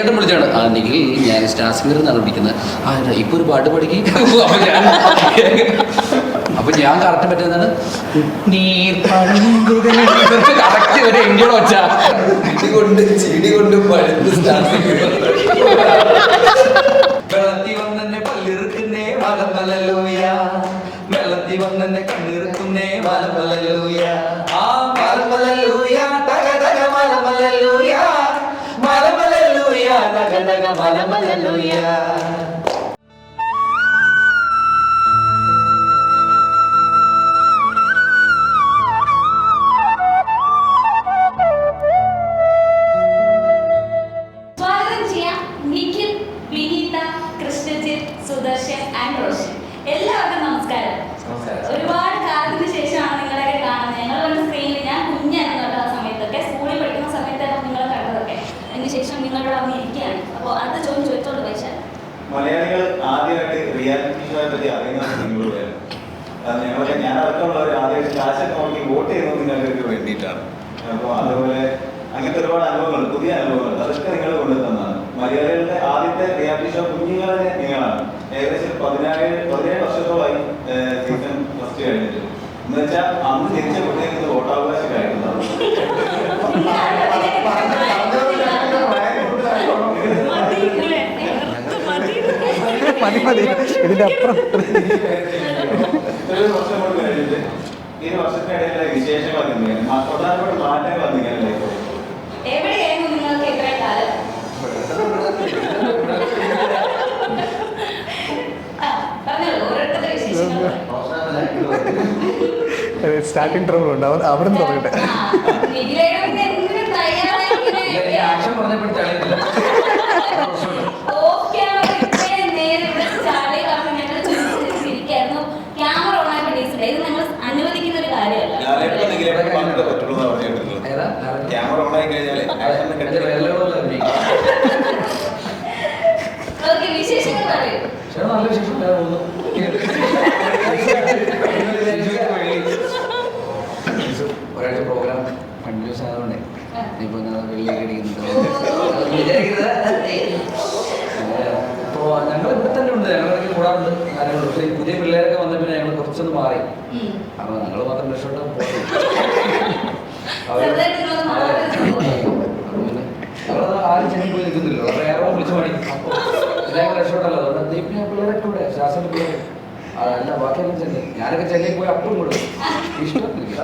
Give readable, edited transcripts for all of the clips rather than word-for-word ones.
ചേട്ടൻ വിളിച്ചാണ് നിഖിൽ ഞാൻ സ്റ്റാർ സിംഗർ എന്നാണ് വിളിക്കുന്നത്. ഇപ്പൊ ഒരു പാട്ട് പഠിക്കും. അപ്പൊ ഞാൻ കറക്റ്റ് പറ്റുന്നതാണ് കറക്റ്റ് ഒരു എങ്കിലോ വെച്ചാ ചെടി കൊണ്ട് പഴുത്ത് സ്റ്റാർ സിംഗർ. വെള്ളത്തി വന്നെ പല്ലിറുക്കുന്നേ മലമലൂയ, വെള്ളത്തി വന്നെ കണ്ണിറുക്കുന്നേ മലമലൂയ, ആ മലമലൂയ തക തക മലമലൂയ, മലമലൂയ തക തക മലമലൂയ. സുദർശൻ ആൻഡ് റോഷൻ, എല്ലാവർക്കും നമസ്കാരം. ഒരുപാട് കാലത്തിന് ശേഷമാണ് നിങ്ങളൊക്കെ കാണുന്നത്. ഞങ്ങൾ കണ്ട സ്ക്രീനിൽ ഞാൻ കുഞ്ഞായിരുന്നു ആ സമയത്തൊക്കെ, സ്കൂളിൽ പഠിക്കുന്ന സമയത്തായിരുന്നു നിങ്ങളെ കണ്ടതൊക്കെ. അതിനുശേഷം നിങ്ങളുടെ അവിടെ ഇരിക്കുകയാണ്. അപ്പോൾ അടുത്ത ചോദ്യം ചോദിച്ചോളൂ വൈശാൽ. മലയാളികൾ ആദ്യമായിട്ട് റിയാലിറ്റി ഷോയെ പറ്റി അറിയുന്നത് നിങ്ങളോട് ഞാൻ അടക്കമുള്ളവർ ആദ്യമായിട്ട് കാശൊക്കെ നോക്കി വോട്ട് ചെയ്യുന്നത് നിങ്ങൾക്ക് വേണ്ടിയിട്ടാണ്. അപ്പോൾ അതുപോലെ അങ്ങനത്തെ ഒരുപാട് അനുഭവങ്ങൾ, പുതിയ അനുഭവങ്ങൾ, അതൊക്കെ നിങ്ങൾ കൊണ്ടുതന്നാണ്. മലയാളികളുടെ ആദ്യത്തെ റിയാലിറ്റി ഷോ കുഞ്ഞുങ്ങളെ നിങ്ങളാണ്. ഏകദേശം 17 വർഷത്തോളമായി സീസൺ ഫസ്റ്റ് കഴിഞ്ഞിട്ട്. എന്ന് വെച്ചാൽ അന്ന് ജനിച്ച കുട്ടികൾക്ക് വോട്ടാവകാശം കഴിക്കുന്നത്. ഇതിന്റെ അപ്പുറം വർഷം കൊണ്ട് കഴിഞ്ഞിട്ട് ഈ വർഷത്തിനിടയിലെ വിശേഷങ്ങൾ പ്രധാനപ്പെട്ട മാറ്റങ്ങൾ വന്നിങ്ങനെ എവിടെയായിരുന്നു നിങ്ങൾക്ക് ഇത്രയും കാലം? സ്റ്റാർട്ടിംഗ് ട്രബിൾ ഉണ്ട്, അവിടെ നിന്ന് തുടങ്ങട്ടെ. അനുവദിക്കുന്ന ഒരു കാര്യമല്ല. ക്യാമറ ഓൺ ആയി കഴിഞ്ഞാൽ വിശേഷങ്ങൾ പറയൂ. നല്ല വിശേഷം ഒരാഴ്ച പ്രോഗ്രാം കണ്ടിന്യൂസ് ആയതുകൊണ്ട് ഇപ്പൊ വെള്ളിയൊക്കെ അടിക്കുന്നത് ഇപ്പോൾ ഞങ്ങൾ ഇവിടെ തന്നെ ഉണ്ട്. ഞങ്ങളിടയ്ക്ക് കൂടാറുണ്ട് കാര്യങ്ങളുണ്ട്. പക്ഷേ പുതിയ പിള്ളേരൊക്കെ വന്ന പിന്നെ ഞങ്ങൾ കുറച്ചൊന്ന് മാറി. കാരണം ഞങ്ങൾ മാത്രം രക്ഷോട്ട് ആരും ചെന്നി പോയി നിൽക്കുന്നില്ല. അപ്പോൾ വേറെ വിളിച്ചു മണി അപ്പോൾ ഞങ്ങൾ രക്ഷോട്ടല്ലോ. അതുകൊണ്ട് ദീപിനെ പിള്ളേരൊക്കെ ഇവിടെ ശാസ്ത്രം പിള്ളേർ അല്ല ബാക്കിയെല്ലാം ചെന്നൈ. ഞാനൊക്കെ ചെന്നൈ പോയി അപ്പം കൂടെ ഇഷ്ടമില്ല.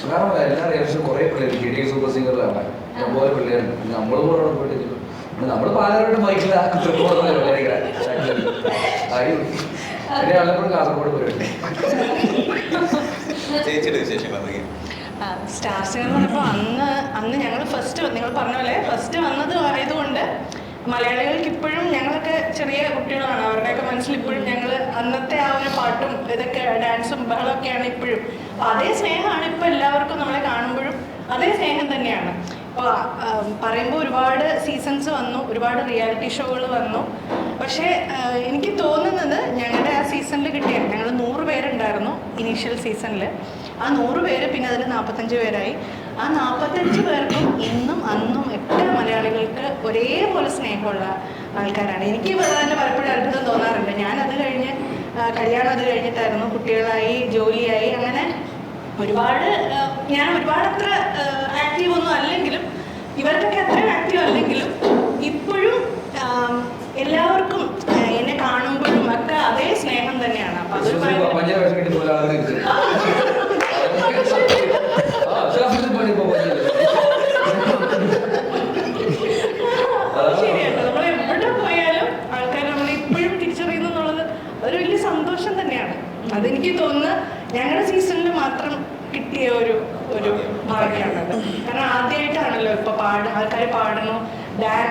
കാരണം എല്ലാ ഏകദേശം കുറേ പിള്ളേർ KD സൂപ്പർ സിംഗറിലാണ് അതുപോലെ പിള്ളേരുണ്ട്. നമ്മളും കൂടെ അവിടെ പോയിട്ട് നമ്മൾ പാലക്കാട് ബൈക്കിൽ പിന്നെ വല്ലപ്പോഴും കാസർഗോഡ് പോയിട്ട്. ചേച്ചിയുടെ വിശേഷങ്ങൾ സ്റ്റാർ സിംഗർ എന്ന് പറഞ്ഞപ്പോൾ അന്ന് ഞങ്ങൾ നിങ്ങൾ പറഞ്ഞ പോലെ ഫസ്റ്റ് വന്നത് ആയതുകൊണ്ട് മലയാളികൾക്ക് ഇപ്പോഴും ഞങ്ങളൊക്കെ ചെറിയ കുട്ടികളാണ്. അവരുടെയൊക്കെ മനസ്സിൽ ഇപ്പോഴും ഞങ്ങൾ അന്നത്തെ ആ ഒരു പാട്ടും ഇതൊക്കെ ഡാൻസും ബഹളമൊക്കെയാണ് ഇപ്പോഴും. അതേ സ്നേഹമാണ് ഇപ്പോൾ എല്ലാവർക്കും നമ്മളെ കാണുമ്പോഴും അതേ സ്നേഹം തന്നെയാണ്. അപ്പോൾ പറയുമ്പോൾ ഒരുപാട് സീസൺസ് വന്നു, ഒരുപാട് റിയാലിറ്റി ഷോകൾ വന്നു. പക്ഷേ എനിക്ക് തോന്നുന്നത് ഞങ്ങളുടെ ആ സീസണിൽ കിട്ടിയ ഞങ്ങൾ 100 പേരുണ്ടായിരുന്നു ഇനീഷ്യൽ സീസണിൽ. ആ 100 പേര് പിന്നെ അതിൽ 45 പേരായി. ആ 45 പേർക്കും ഇന്നും അന്നും ഒക്കെ മലയാളികൾക്ക് ഒരേപോലെ സ്നേഹമുള്ള ആൾക്കാരാണ്. എനിക്ക് തന്നെ പലപ്പോഴും അത്ഭുതം തോന്നാറുണ്ട്. ഞാനത് കഴിഞ്ഞ് കല്യാണം അത് കഴിഞ്ഞിട്ടായിരുന്നു, കുട്ടികളായി, ജോലിയായി, അങ്ങനെ ഒരുപാട് അത്ര ആക്റ്റീവ് ഒന്നും അല്ലെങ്കിലും ഇവർക്കൊക്കെ അത്രയും ആക്റ്റീവ് അല്ലെങ്കിലും ഇപ്പോഴും എല്ലാവർക്കും എന്നെ കാണുമ്പോഴും ഒക്കെ അതേ സ്നേഹം തന്നെയാണ്. അപ്പൊ അതൊരു ശരിയാണ്. നമ്മൾ എവിടെ പോയാലും ആൾക്കാർ നമ്മളെ ഇപ്പോഴും തിരിച്ചറിയുന്നു എന്നുള്ളത് ഒരു വലിയ സന്തോഷം തന്നെയാണ്. അതെനിക്ക് തോന്നുന്നു ഞങ്ങളുടെ സീസണിൽ മാത്രം കിട്ടിയ ഒരു ഭാഗ്യമാണത്. കാരണം ആദ്യമായിട്ടാണല്ലോ ഇപ്പൊ ആൾക്കാർ പാടുന്നു,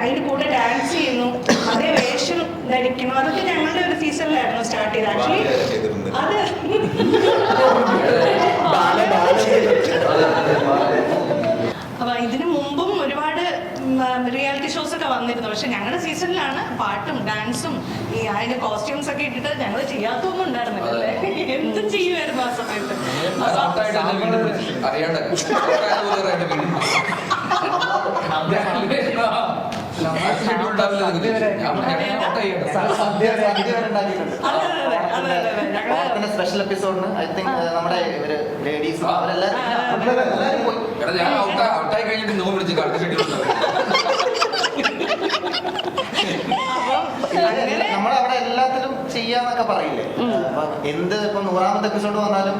അതിന്റെ കൂടെ ഡാൻസ് ചെയ്യുന്നു, അതേ വേഷം ധരിക്കുന്നു. അതൊക്കെ ഞങ്ങളുടെ ഒരു സീസണിലായിരുന്നു സ്റ്റാർട്ട് ചെയ്തത്. ആക്ച്വലി അത് അപ്പൊ ഇതിനു മുമ്പും ഒരുപാട് റിയാലിറ്റി ഷോസ് ഒക്കെ വന്നിരുന്നു. പക്ഷെ ഞങ്ങളുടെ സീസണിലാണ് പാട്ടും ഡാൻസും ഈ അതിന്റെ കോസ്റ്റ്യൂംസ് ഒക്കെ ഇട്ടിട്ട് ഞങ്ങൾ ചെയ്യാത്തൊന്നും ഉണ്ടായിരുന്നില്ല അല്ലേ. എന്ത് ചെയ്യുമായിരുന്നു ആ സമയത്ത്. സ്പെഷ്യൽ എപ്പിസോഡിന് ഐ തിങ്ക് നമ്മുടെ ഇവര് ലേഡീസ് അവരെല്ലാരും പോയി. ഞാൻ ഔട്ടായി കഴിഞ്ഞിട്ട് നോ വിളിച്ച് കറക്റ്റ് ഷെഡ്യൂൾ നമ്മളവിടെ എല്ലാത്തിലും ചെയ്യാന്നൊക്കെ പറയില്ലേ. അപ്പൊ എന്ത് ഇപ്പൊ 100ാമത്തെ എപ്പിസോഡ് വന്നാലും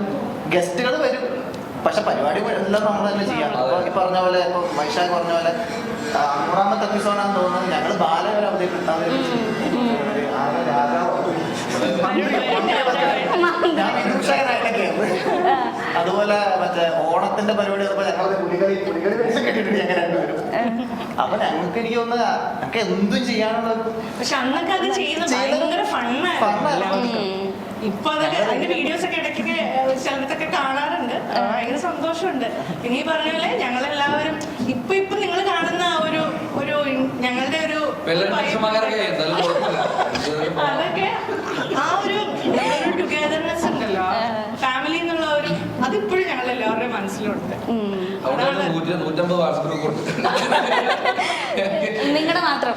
ഗസ്റ്റുകൾ വരും, പക്ഷെ പരിപാടി എല്ലാം നമ്മൾ തന്നെ ചെയ്യാം. അപ്പൊ ഈ പറഞ്ഞ പോലെ ഇപ്പൊ വൈശാഖ് പറഞ്ഞ പോലെ 100ാമത്തെ എപ്പിസോഡാണെന്ന് തോന്നുന്നത് ഞങ്ങൾ ബാലവരെ അവതരിപ്പിച്ചു. ഞാൻ വിദൂഷകനായിട്ടൊക്കെയാണ്. അതുപോലെ മറ്റേ ഓണത്തിന്റെ പരിപാടി ഞങ്ങൾ പുലികളി വേഷം കെട്ടിട്ടുണ്ട് ഞങ്ങൾ രണ്ടുപേരും. അപ്പൊ ഞങ്ങൾക്ക് എനിക്ക് തോന്നുന്നത് ഞങ്ങൾക്ക് എന്തും ചെയ്യാനുള്ള, പക്ഷെ അന്നൊക്കെ അത് ചെയ്യുന്നത് ഭയങ്കര ഫണ്ണായിരുന്നു. ഇപ്പൊ അതൊക്കെ അതിന്റെ വീഡിയോസ് ഒക്കെ ഇടയ്ക്കൊക്കെ ചിലടത്തൊക്കെ കാണാറുണ്ട്. ഭയങ്കര സന്തോഷമുണ്ട്. പിന്നെ ഈ പറഞ്ഞ പോലെ ഞങ്ങളെല്ലാവരും ഇപ്പൊ നിങ്ങൾ കാണുന്ന ഒരു ഞങ്ങളുടെ ഒരു അതൊക്കെ ആ ഒരു ടുഗദർനെസ് ഉണ്ടല്ലോ, ഫാമിലി എന്നുള്ള ഒരു അതിപ്പോഴും ഞങ്ങൾ എല്ലാവരുടെയും മനസ്സിലുണ്ട്. നിങ്ങളുടെ മാത്രം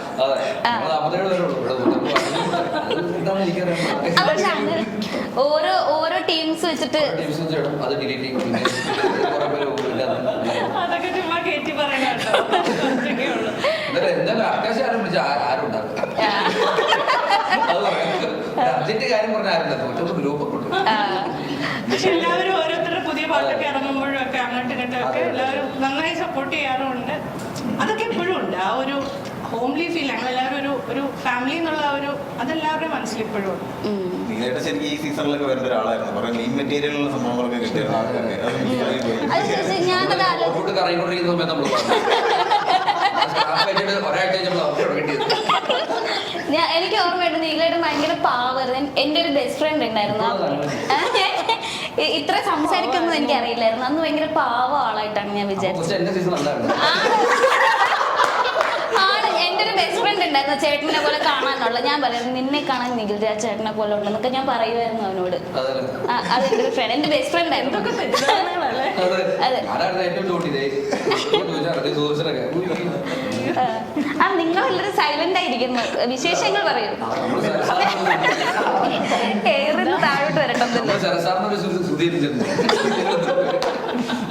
ഓരോ ടീംസ് വെച്ചിട്ട് അതൊക്കെ ചുമ്മാ കയറ്റി പറയണോ. എന്തായാലും ആകാശം ആരും വിളിച്ച ആരും ഉണ്ടാകും. അർജന്റ് കാര്യം പറഞ്ഞ ആരും ഗ്രൂപ്പ് പക്ഷെ എല്ലാവരും ഓരോരുത്തരുടെ പുതിയ പാട്ടൊക്കെ ഇറങ്ങുമ്പോഴും ഒക്കെ അങ്ങോട്ടും ഇങ്ങോട്ടും ഒക്കെ എല്ലാവരും നന്നായി സപ്പോർട്ട് ചെയ്യാറുണ്ട്. അതൊക്കെ എപ്പോഴും ഉണ്ട്. ആ ഒരു ഹോംലി ഫീൽ, ഞങ്ങളെല്ലാവരും ഒരു ഫാമിലി എന്നുള്ള ഒരു അതെല്ലാവരുടെയും മനസ്സിൽ ഇപ്പോഴും ഉണ്ട്. നീലായിട്ട് ശരിക്കും ഈ സീസണിലൊക്കെ വരുന്ന ഒരാളായിരുന്നു. കുറെ മീൻ മെറ്റീരിയലുള്ള സംഭവങ്ങളൊക്കെ കിട്ടിയിരുന്നു. കറങ്ങിക്കൊണ്ടിരിക്കുന്ന സമയത്ത് നമ്മൾ എനിക്ക് ഓർമ്മയുണ്ട് നീലയുടെ ഭയങ്കര പാവായിരുന്നു. എൻ്റെ ഒരു ബെസ്റ്റ് ഫ്രണ്ട് ഉണ്ടായിരുന്നു. ഇത്ര സംസാരിക്കുന്നത് എനിക്ക് അറിയില്ലായിരുന്നു. അന്ന് ഭയങ്കര പാവ ആളായിട്ടാണ് ഞാൻ വിചാരിച്ചത്. ആണ് എൻ്റെ ഒരു ബെസ്റ്റ് ഫ്രണ്ട് ഉണ്ടായിരുന്നു, ചേട്ടനെ പോലെ കാണാനുള്ള. ഞാൻ പറയുന്നത് നിന്നെ കാണാൻ നിഖിൽ രാജ് ചേട്ടനെ പോലെ ഉണ്ടെന്നൊക്കെ ഞാൻ പറയുമായിരുന്നു അവനോട്. അത് എൻ്റെ ഒരു ഫ്രണ്ട്, എൻ്റെ ബെസ്റ്റ് ഫ്രണ്ട് ആയിരുന്നു. ആ നിങ്ങൾ എല്ലാവരും സൈലന്റ് ആയിരിക്കുന്നു. വിശേഷങ്ങൾ പറയൂ. ഏറിന്ന് താഴോട്ട് വരട്ടൊന്നുമില്ല.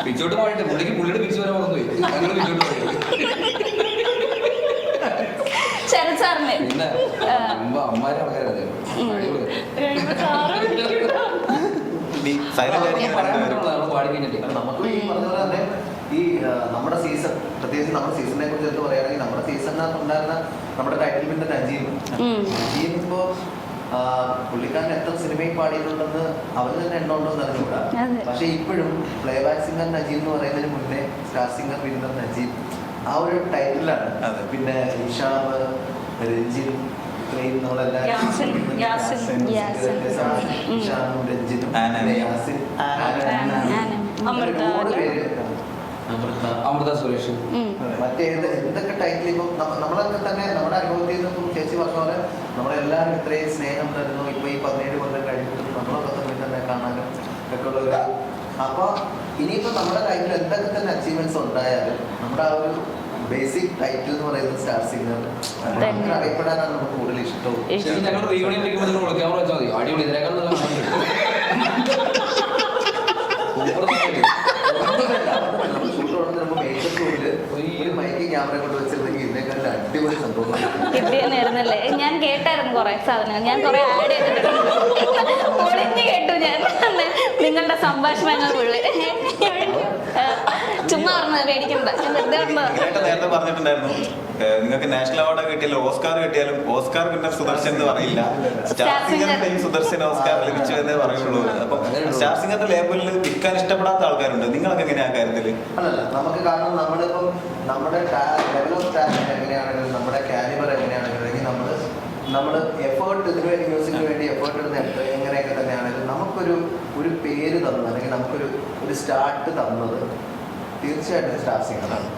പിച്ചോട്ട് പോയിട്ട് പുള്ളിക്ക് പുള്ളിയുടെ പിച്ച് വരെ മറന്നുപോയി. ശരത് സാറിന് പിന്നെ അമ്മാരെ ആൾക്കാരത് പാടി കഴിഞ്ഞിട്ട് നമുക്ക് ഈ പറഞ്ഞ പോലെ തന്നെ ഈ നമ്മുടെ സീസൺ, പ്രത്യേകിച്ച് നമ്മുടെ സീസണിനെ കുറിച്ച് എടുത്ത് പറയുകയാണെങ്കിൽ നമ്മുടെ സീസണിനകത്ത് ഉണ്ടായിരുന്ന നമ്മുടെ ടൈറ്റിൽ പിന്നെ നജീബ് ഇപ്പോ പുള്ളിക്കാരൻ എത്ര സിനിമയിൽ പാടിയിട്ടുണ്ടെന്ന് അവർ തന്നെ എണ്ണമുണ്ടോന്ന് അറിഞ്ഞുകൂടാ. പക്ഷെ ഇപ്പോഴും പ്ലേ ബാക്ക് സിംഗർ നജീബ് എന്ന് പറയുന്നതിന് മുന്നേ സ്റ്റാർ സിംഗർ വിന്നർ നജീബ് ആ ഒരു ടൈറ്റിലാണ്. പിന്നെ ഇഷാബ്, രഞ്ജിൻ, ഇത്രയും നമ്മളെല്ലാവരും ഇഷാബും രഞ്ജിനും യാസിൻ, ഒരുപാട് പേര്, അമൃത സുരേഷ്, മറ്റേ എന്തൊക്കെ ടൈറ്റിൽ ഇപ്പം നമ്മളൊക്കെ തന്നെ നമ്മുടെ അനുഭവത്തിൽ നിന്നും ചേച്ചി പറഞ്ഞ പോലെ നമ്മളെല്ലാവരും ഇത്രയും സ്നേഹം തരുന്നു. ഇപ്പൊ ഈ 17 കൊല്ലം കഴിഞ്ഞിട്ടും നമ്മളൊക്കെ തമ്മിൽ തന്നെ കാണാനും ഒക്കെ ഉള്ള ഒരു. അപ്പൊ ഇനിയിപ്പോ നമ്മുടെ ടൈറ്റിൽ എന്തൊക്കെ തന്നെ അച്ചീവ്മെന്റ്സ് ഉണ്ടായാലും നമ്മുടെ ആ ഒരു ബേസിക് ടൈറ്റിൽ എന്ന് പറയുന്നത് സ്റ്റാർ സിംഗർ അങ്ങനെ അറിയപ്പെടാനാണ് നമുക്ക് കൂടുതൽ ഇഷ്ടവും. ഞങ്ങൾ റീയൂണിയൻ വെക്കുമ്പോൾ നിങ്ങൾ ക്യാമറ വെച്ചാൽ മതി. അടിപൊളി ഇതിനേക്കാൾ നല്ല കിട്ടിയെന്നായിരുന്നല്ലേ. ഞാൻ കേട്ടായിരുന്നു കുറെ സാധനങ്ങൾ, ഞാൻ കുറെ ആഡ് ചെയ്തിട്ടുണ്ട്. ഒളിഞ്ഞു കേട്ടു ഞാൻ നിങ്ങളുടെ സംഭാഷണങ്ങൾ ഉള്ളിൽ. ചുമ്മാ പറഞ്ഞത് പേടിക്കണ്ട, ഞാൻ വെറുതെ പറഞ്ഞത്. നേരത്തെ പറഞ്ഞിട്ടുണ്ടായിരുന്നു നിങ്ങൾക്ക് നാഷണൽ അവാർഡ് കിട്ടിയാലും ഓസ്കാർ കിട്ടിയാലും ഓസ്കാർ പിന്നെ സുദർശൻ എന്ന് പറയില്ല. സ്റ്റാർ സിംഗറിന്റെയും സുദർശൻ ഓസ്കാർ ലഭിച്ചു എന്നേ പറയുള്ളൂ. അപ്പൊ സ്റ്റാർ സിംഗറിന്റെ ലേബലിൽ വിൽക്കാൻ ഇഷ്ടപ്പെടാത്ത ആൾക്കാരുണ്ട്. നിങ്ങളൊക്കെ എങ്ങനെയാ കാര്യത്തില്? അല്ലല്ല, നമുക്ക് കാരണം നമ്മളിപ്പം നമ്മുടെ ലെവൽ ഓഫ് ടാലന്റ് എങ്ങനെയാണെങ്കിലും നമ്മുടെ കാലിബർ എങ്ങനെയാണെങ്കിലും നമ്മൾ എഫേർട്ട് ഇതിനു വേണ്ടി മ്യൂസിക്കിന് വേണ്ടി എഫേർട്ട് ഇടുന്ന എങ്ങനെയൊക്കെ തന്നെയാണെങ്കിലും നമുക്കൊരു പേര് തന്നത് അല്ലെങ്കിൽ നമുക്കൊരു സ്റ്റാർട്ട് തന്നത് തീർച്ചയായിട്ടും സ്റ്റാർ സിംഗറാണ്.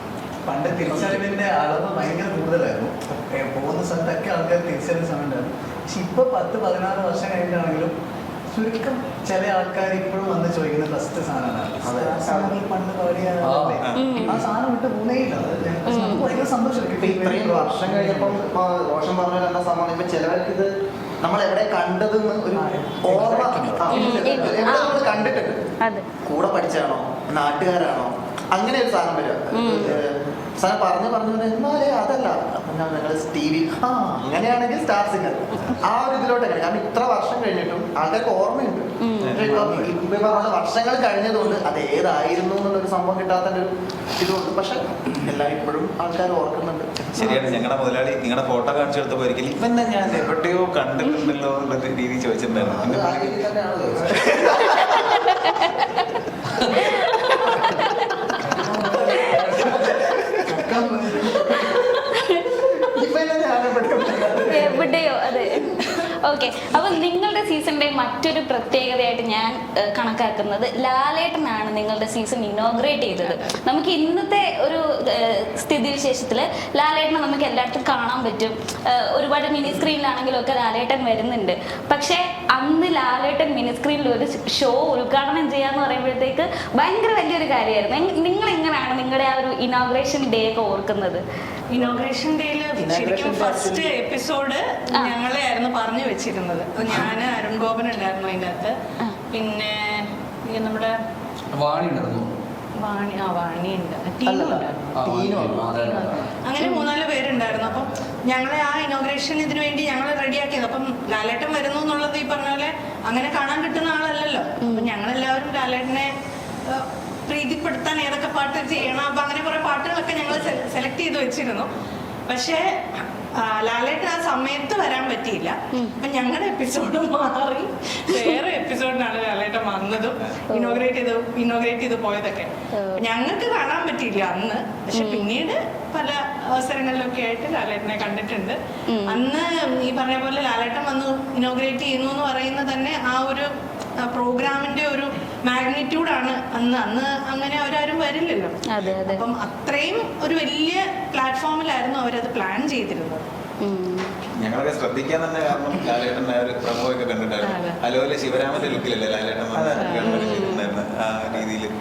പണ്ട് തിരിച്ചറിവിന്റെ അളവ് ഭയങ്കര കൂടുതലായിരുന്നു. പോകുന്ന സ്ഥലത്തൊക്കെ ആൾക്കാർ തിരിച്ചറിയുന്ന സമയമുണ്ടായിരുന്നു. പക്ഷെ ഇപ്പൊ 10-16 വർഷം കഴിഞ്ഞിട്ടാണെങ്കിലും ചുരുക്കം ചില ആൾക്കാർ ഇപ്പോഴും വന്ന് ചോദിക്കുന്ന ഫസ്റ്റ് സാധനമാണ് അതെ. ആ സാധനങ്ങൾ പണ്ട് പാടിയ ആ സാധനം വിട്ട് മൂന്നേയില്ല നമുക്ക് ഭയങ്കര സന്തോഷം ഇപ്പൊ ഇത്രയും വർഷം കഴിഞ്ഞപ്പം ഇപ്പൊ റോഷൻ പറഞ്ഞ എന്താ സംഭവം ഇപ്പൊ ചിലവർക്ക് ഇത് നമ്മൾ എവിടെ കണ്ടതെന്ന് ഒരു ഓർമ്മ എവിടെ നമ്മൾ കണ്ടിട്ടുണ്ട്. അതെ. കൂടെ പഠിച്ചാണോ നാട്ടുകാരാണോ അങ്ങനെ ഒരു സാധനം വരിക. സാധനം പറഞ്ഞു എന്നാലേ അതല്ല അപ്പൊ ഞങ്ങൾ ടി വി അങ്ങനെയാണെങ്കിൽ സ്റ്റാർ സിംഗർ ആ ഒരു ഇതിലോട്ടൊക്കെ. കാരണം ഇത്ര വർഷം കഴിഞ്ഞിട്ടും ആൾക്കാർക്ക് ഓർമ്മയുണ്ട്. പക്ഷെ ഇപ്പൊ പറഞ്ഞ വർഷങ്ങൾ കഴിഞ്ഞതുകൊണ്ട് അത് ഏതായിരുന്നു എന്നുള്ളൊരു സംഭവം കിട്ടാത്തതിന്റെ ഒരു ഇതുകൊണ്ട് പക്ഷെ എല്ലാവരും ഇപ്പോഴും ആൾക്കാർ ഓർക്കുന്നുണ്ട്. ശരിയാണ്. ഞങ്ങളുടെ മുതലാളി നിങ്ങളുടെ ഫോട്ടോ കാണിച്ചെടുത്തപ്പോൾ ഒരിക്കലും ഇവന്നെ ഞാൻ എവിടെയോ കണ്ടിട്ടുണ്ടല്ലോ എന്നുള്ള രീതി ചോദിച്ചിട്ടുണ്ടായിരുന്നു. അത് ആ രീതിയിൽ തന്നെയാണോ ചോദിച്ചത്? എവിടെയോ അതെ. ഓക്കെ, അപ്പൊ നിങ്ങളുടെ സീസണിന്റെ മറ്റൊരു പ്രത്യേകതയായിട്ട് ഞാൻ കണക്കാക്കുന്നത് ലാലേട്ടനാണ് നിങ്ങളുടെ സീസൺ ഇനോഗ്രേറ്റ് ചെയ്തത്. നമുക്ക് ഇന്നത്തെ ഒരു സ്ഥിതിവിശേഷത്തില് ലാലേട്ടനെ നമുക്ക് എല്ലായിടത്തും കാണാൻ പറ്റും. ഒരുപാട് മിനി സ്ക്രീനിലാണെങ്കിലും ഒക്കെ ലാലേട്ടൻ വരുന്നുണ്ട്. പക്ഷെ അന്ന് ലാലേട്ടൻ മിനി സ്ക്രീനിൽ ഒരു ഷോ ഉദ്ഘാടനം ചെയ്യാന്ന് പറയുമ്പോഴത്തേക്ക് ഭയങ്കര വലിയൊരു കാര്യമായിരുന്നു. നിങ്ങൾ എങ്ങനെയാണ് നിങ്ങളുടെ ആ ഒരു ഇനോഗ്രേഷൻ ഡേ ഒക്കെ ഓർക്കുന്നത്? ഇനോഗ്രേഷൻ ഡേയില് ശരിക്കും ഫസ്റ്റ് എപ്പിസോഡ് ഞങ്ങളെ ആയിരുന്നു പറഞ്ഞു വെച്ചിരുന്നത്. ഞാൻ അരുൺ ഗോപൻ ഉണ്ടായിരുന്നു അതിനകത്ത്. പിന്നെ നമ്മുടെ വാണി ഉണ്ടായിരുന്നു. വാണിയുണ്ട്, ടീനുണ്ട്. അങ്ങനെ 3-4 പേരുണ്ടായിരുന്നു. അപ്പം ഞങ്ങളെ ആ ഇനോഗ്രേഷൻ ഇതിനു വേണ്ടി ഞങ്ങൾ റെഡിയാക്കിയത്. അപ്പം ലാലേട്ടൻ വരുന്നു എന്നുള്ളത് ഈ പറഞ്ഞ പോലെ അങ്ങനെ കാണാൻ കിട്ടുന്ന ആളല്ലല്ലോ. അപ്പൊ ഞങ്ങളെല്ലാവരും ലാലേട്ടനെ പ്രീതിപ്പെടുത്താൻ ഏതൊക്കെ പാട്ട് ചെയ്യണം, അപ്പൊ അങ്ങനെ കുറെ പാട്ടുകളൊക്കെ ഞങ്ങൾ സെലക്ട് ചെയ്ത് വെച്ചിരുന്നു. പക്ഷേ ലാലേട്ടൻ ആ സമയത്ത് വരാൻ പറ്റിയില്ല. അപ്പൊ ഞങ്ങളുടെ എപ്പിസോഡ് മാറി വേറെ എപ്പിസോഡിനാണ് ലാലേട്ടൻ വന്നതും ഇനോഗ്രേറ്റ് ചെയ്ത് പോയതൊക്കെ. ഞങ്ങൾക്ക് കാണാൻ പറ്റിയില്ല അന്ന്. പക്ഷെ പിന്നീട് പല അവസരങ്ങളിലൊക്കെ ആയിട്ട് ലാലേട്ടനെ കണ്ടിട്ടുണ്ട്. അന്ന് ഈ പറഞ്ഞ പോലെ ലാലേട്ടൻ വന്ന് ഇനോഗ്രേറ്റ് ചെയ്യുന്നു എന്ന് പറയുന്നത് തന്നെ ആ ഒരു പ്രോഗ്രാമിന്റെ ഒരു മാഗ്നിറ്റ്യൂഡാണ്. അന്ന് അങ്ങനെ അവരാരും വരില്ലല്ലോ. അപ്പം അത്രയും ഒരു വലിയ പ്ലാറ്റ്ഫോമിലായിരുന്നു അവരത് പ്ലാൻ ചെയ്തിരുന്നത്. ഞങ്ങളൊക്കെ ശ്രദ്ധിക്കാൻ തന്നെ കാരണം ലാലേട്ടൻ്റെ ഒരു പ്രമോ ഒക്കെ കണ്ടിട്ടുണ്ടായിരുന്നു. അലോലെ ശിവരാമന്റെ ലുക്കിലല്ലേ ലാലേട്ടൻ ചെയ്തിട്ടുണ്ടായിരുന്നു ആ രീതിയിൽ.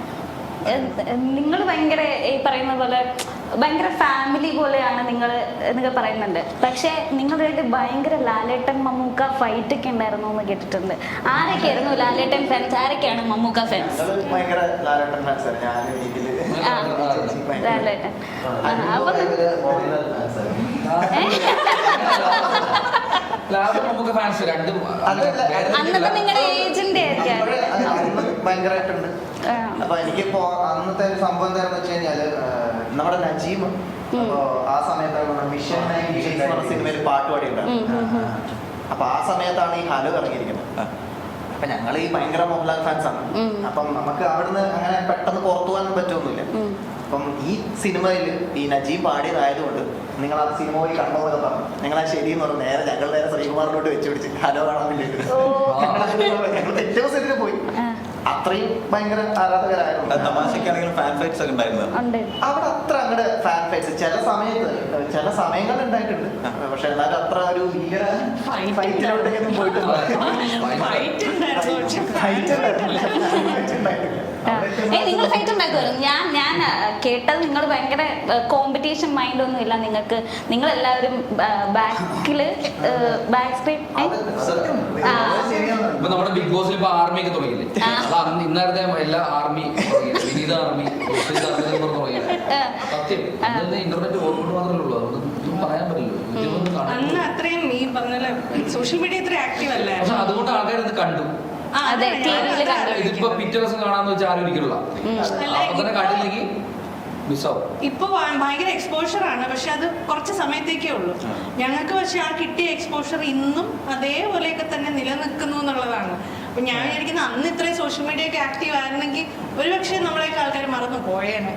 നിങ്ങൾ ഭയങ്കര ഈ പറയുന്ന പോലെ ഭയങ്കര ഫാമിലി പോലെയാണ് നിങ്ങൾ പറയുന്നുണ്ട്. പക്ഷെ നിങ്ങളുടെ ഭയങ്കര ലാലേട്ടൻ മമ്മൂക്ക ഫൈറ്റ് ഒക്കെ ഉണ്ടായിരുന്നു എന്ന് കേട്ടിട്ടുണ്ട്. ആരൊക്കെയായിരുന്നു ലാലേട്ടൻ ഫാൻസ്, ആരൊക്കെയാണ് മമ്മൂക്ക ഫാൻസ്? ലാലേട്ടൻ. മമ്മൂക്ക ഫാൻസ് രണ്ടും അന്നത്തെ നിങ്ങളുടെ ഏജന്റ് ഭയങ്കരമായിട്ടുണ്ട്. അപ്പൊ എനിക്കിപ്പോ അന്നത്തെ ഒരു സംഭവം എന്താണെന്ന് വെച്ച് കഴിഞ്ഞാല് നമ്മുടെ നജീം ആ സമയത്താണ് മിഷൻ 98 എന്ന സിനിമയിൽ പാട്ട് പാടിയിട്ടുണ്ടായിരുന്നു. അപ്പൊ ആ സമയത്താണ് ഈ ഹലോ ഇറങ്ങിയിരിക്കുന്നത്. അപ്പൊ ഞങ്ങൾ ഈ ഭയങ്കര മോഹൻലാൽ ഫാൻസ് ആണ്. അപ്പം നമുക്ക് അവിടുന്ന് അങ്ങനെ പെട്ടെന്ന് പുറത്തു പോകാൻ പറ്റുമൊന്നുമില്ല. അപ്പം ഈ സിനിമയിൽ ഈ നജീം പാടിയതായതുകൊണ്ട് നിങ്ങൾ ആ സിനിമ പോയി കണ്ടോന്നൊക്കെ പറഞ്ഞു. നിങ്ങൾ ആ ശരിയെന്ന് പറഞ്ഞു നേരെ ശ്രീകുമാറിനോട്ട് വെച്ച് പിടിച്ച് ഹലോ കാണാൻ വേണ്ടിയിട്ട് ഞങ്ങൾ ഏറ്റവും ദിവസത്തിന് പോയി. അത്രയും ഭയങ്കര ആരാധകരായിരുന്നു. തമാശക്കാണെങ്കിലും ഫാൻ ഫൈറ്റ്സ് ഒക്കെ ഉണ്ടായിരുന്നു അവിടെ. അത്ര അങ്ങോട്ട് ഫാൻ ഫൈറ്റ്സ് ചില സമയങ്ങളിൽ ഉണ്ടായിട്ടുണ്ട്. പക്ഷെ എന്നാലും അത്ര ഒരു ഭീകര ഫൈറ്റിലോട്ടൊന്നും പോയിട്ടില്ല. നിങ്ങൾ ഫൈറ്റ് ഉണ്ടാക്കുമായിരുന്നു. ഞാൻ കേട്ടത് നിങ്ങൾ ഭയങ്കര കോമ്പറ്റീഷൻ മൈൻഡ് ഒന്നും ഇല്ല നിങ്ങൾക്ക്. നിങ്ങൾ എല്ലാവരും ബാക്ക് സ്ക്രീൻ. ഇപ്പൊ നമ്മുടെ ബിഗ് ബോസിൽ ഇപ്പൊ ആർമി ഒക്കെ തുടങ്ങിയില്ലേ? അത് ഇന്നത്തെ എല്ലാ ആർമി വിനീത ആർമി തുടങ്ങിയത് സത്യം. ഇന്റർനെറ്റ് ഓർമ്മ മാത്രമേ ഉള്ളൂ. അതുകൊണ്ട് പറയാൻ പറ്റില്ല. അന്ന് അത്രയും ഈ പറഞ്ഞ സോഷ്യൽ മീഡിയ ഇത്ര ആക്റ്റീവ് അല്ല. പക്ഷെ അതുകൊണ്ട് ആൾക്കാരത് കണ്ടു. ഇതിപ്പോ പിറ്റേ ദിവസം കാണാന്ന് വെച്ചാൽ ആരും ഇരിക്കില്ല. അപ്പൊ തന്നെ കണ്ടില്ലെങ്കിൽ ഇപ്പൊ ഭയങ്കര എക്സ്പോഷർ ആണ്. പക്ഷെ അത് കുറച്ച് സമയത്തേക്കേ ഉള്ളൂ ഞങ്ങൾക്ക്. പക്ഷെ ആ കിട്ടിയ എക്സ്പോഷർ ഇന്നും അതേപോലെയൊക്കെ തന്നെ നിലനിൽക്കുന്നു എന്നുള്ളതാണ്. അപ്പൊ ഞാൻ വിചാരിക്കുന്ന അന്ന് ഇത്രയും സോഷ്യൽ മീഡിയ ഒക്കെ ആക്റ്റീവ് ആയിരുന്നെങ്കിൽ ഒരുപക്ഷെ നമ്മളെയൊക്കെ ആൾക്കാർ മറന്നു പോയേനെ.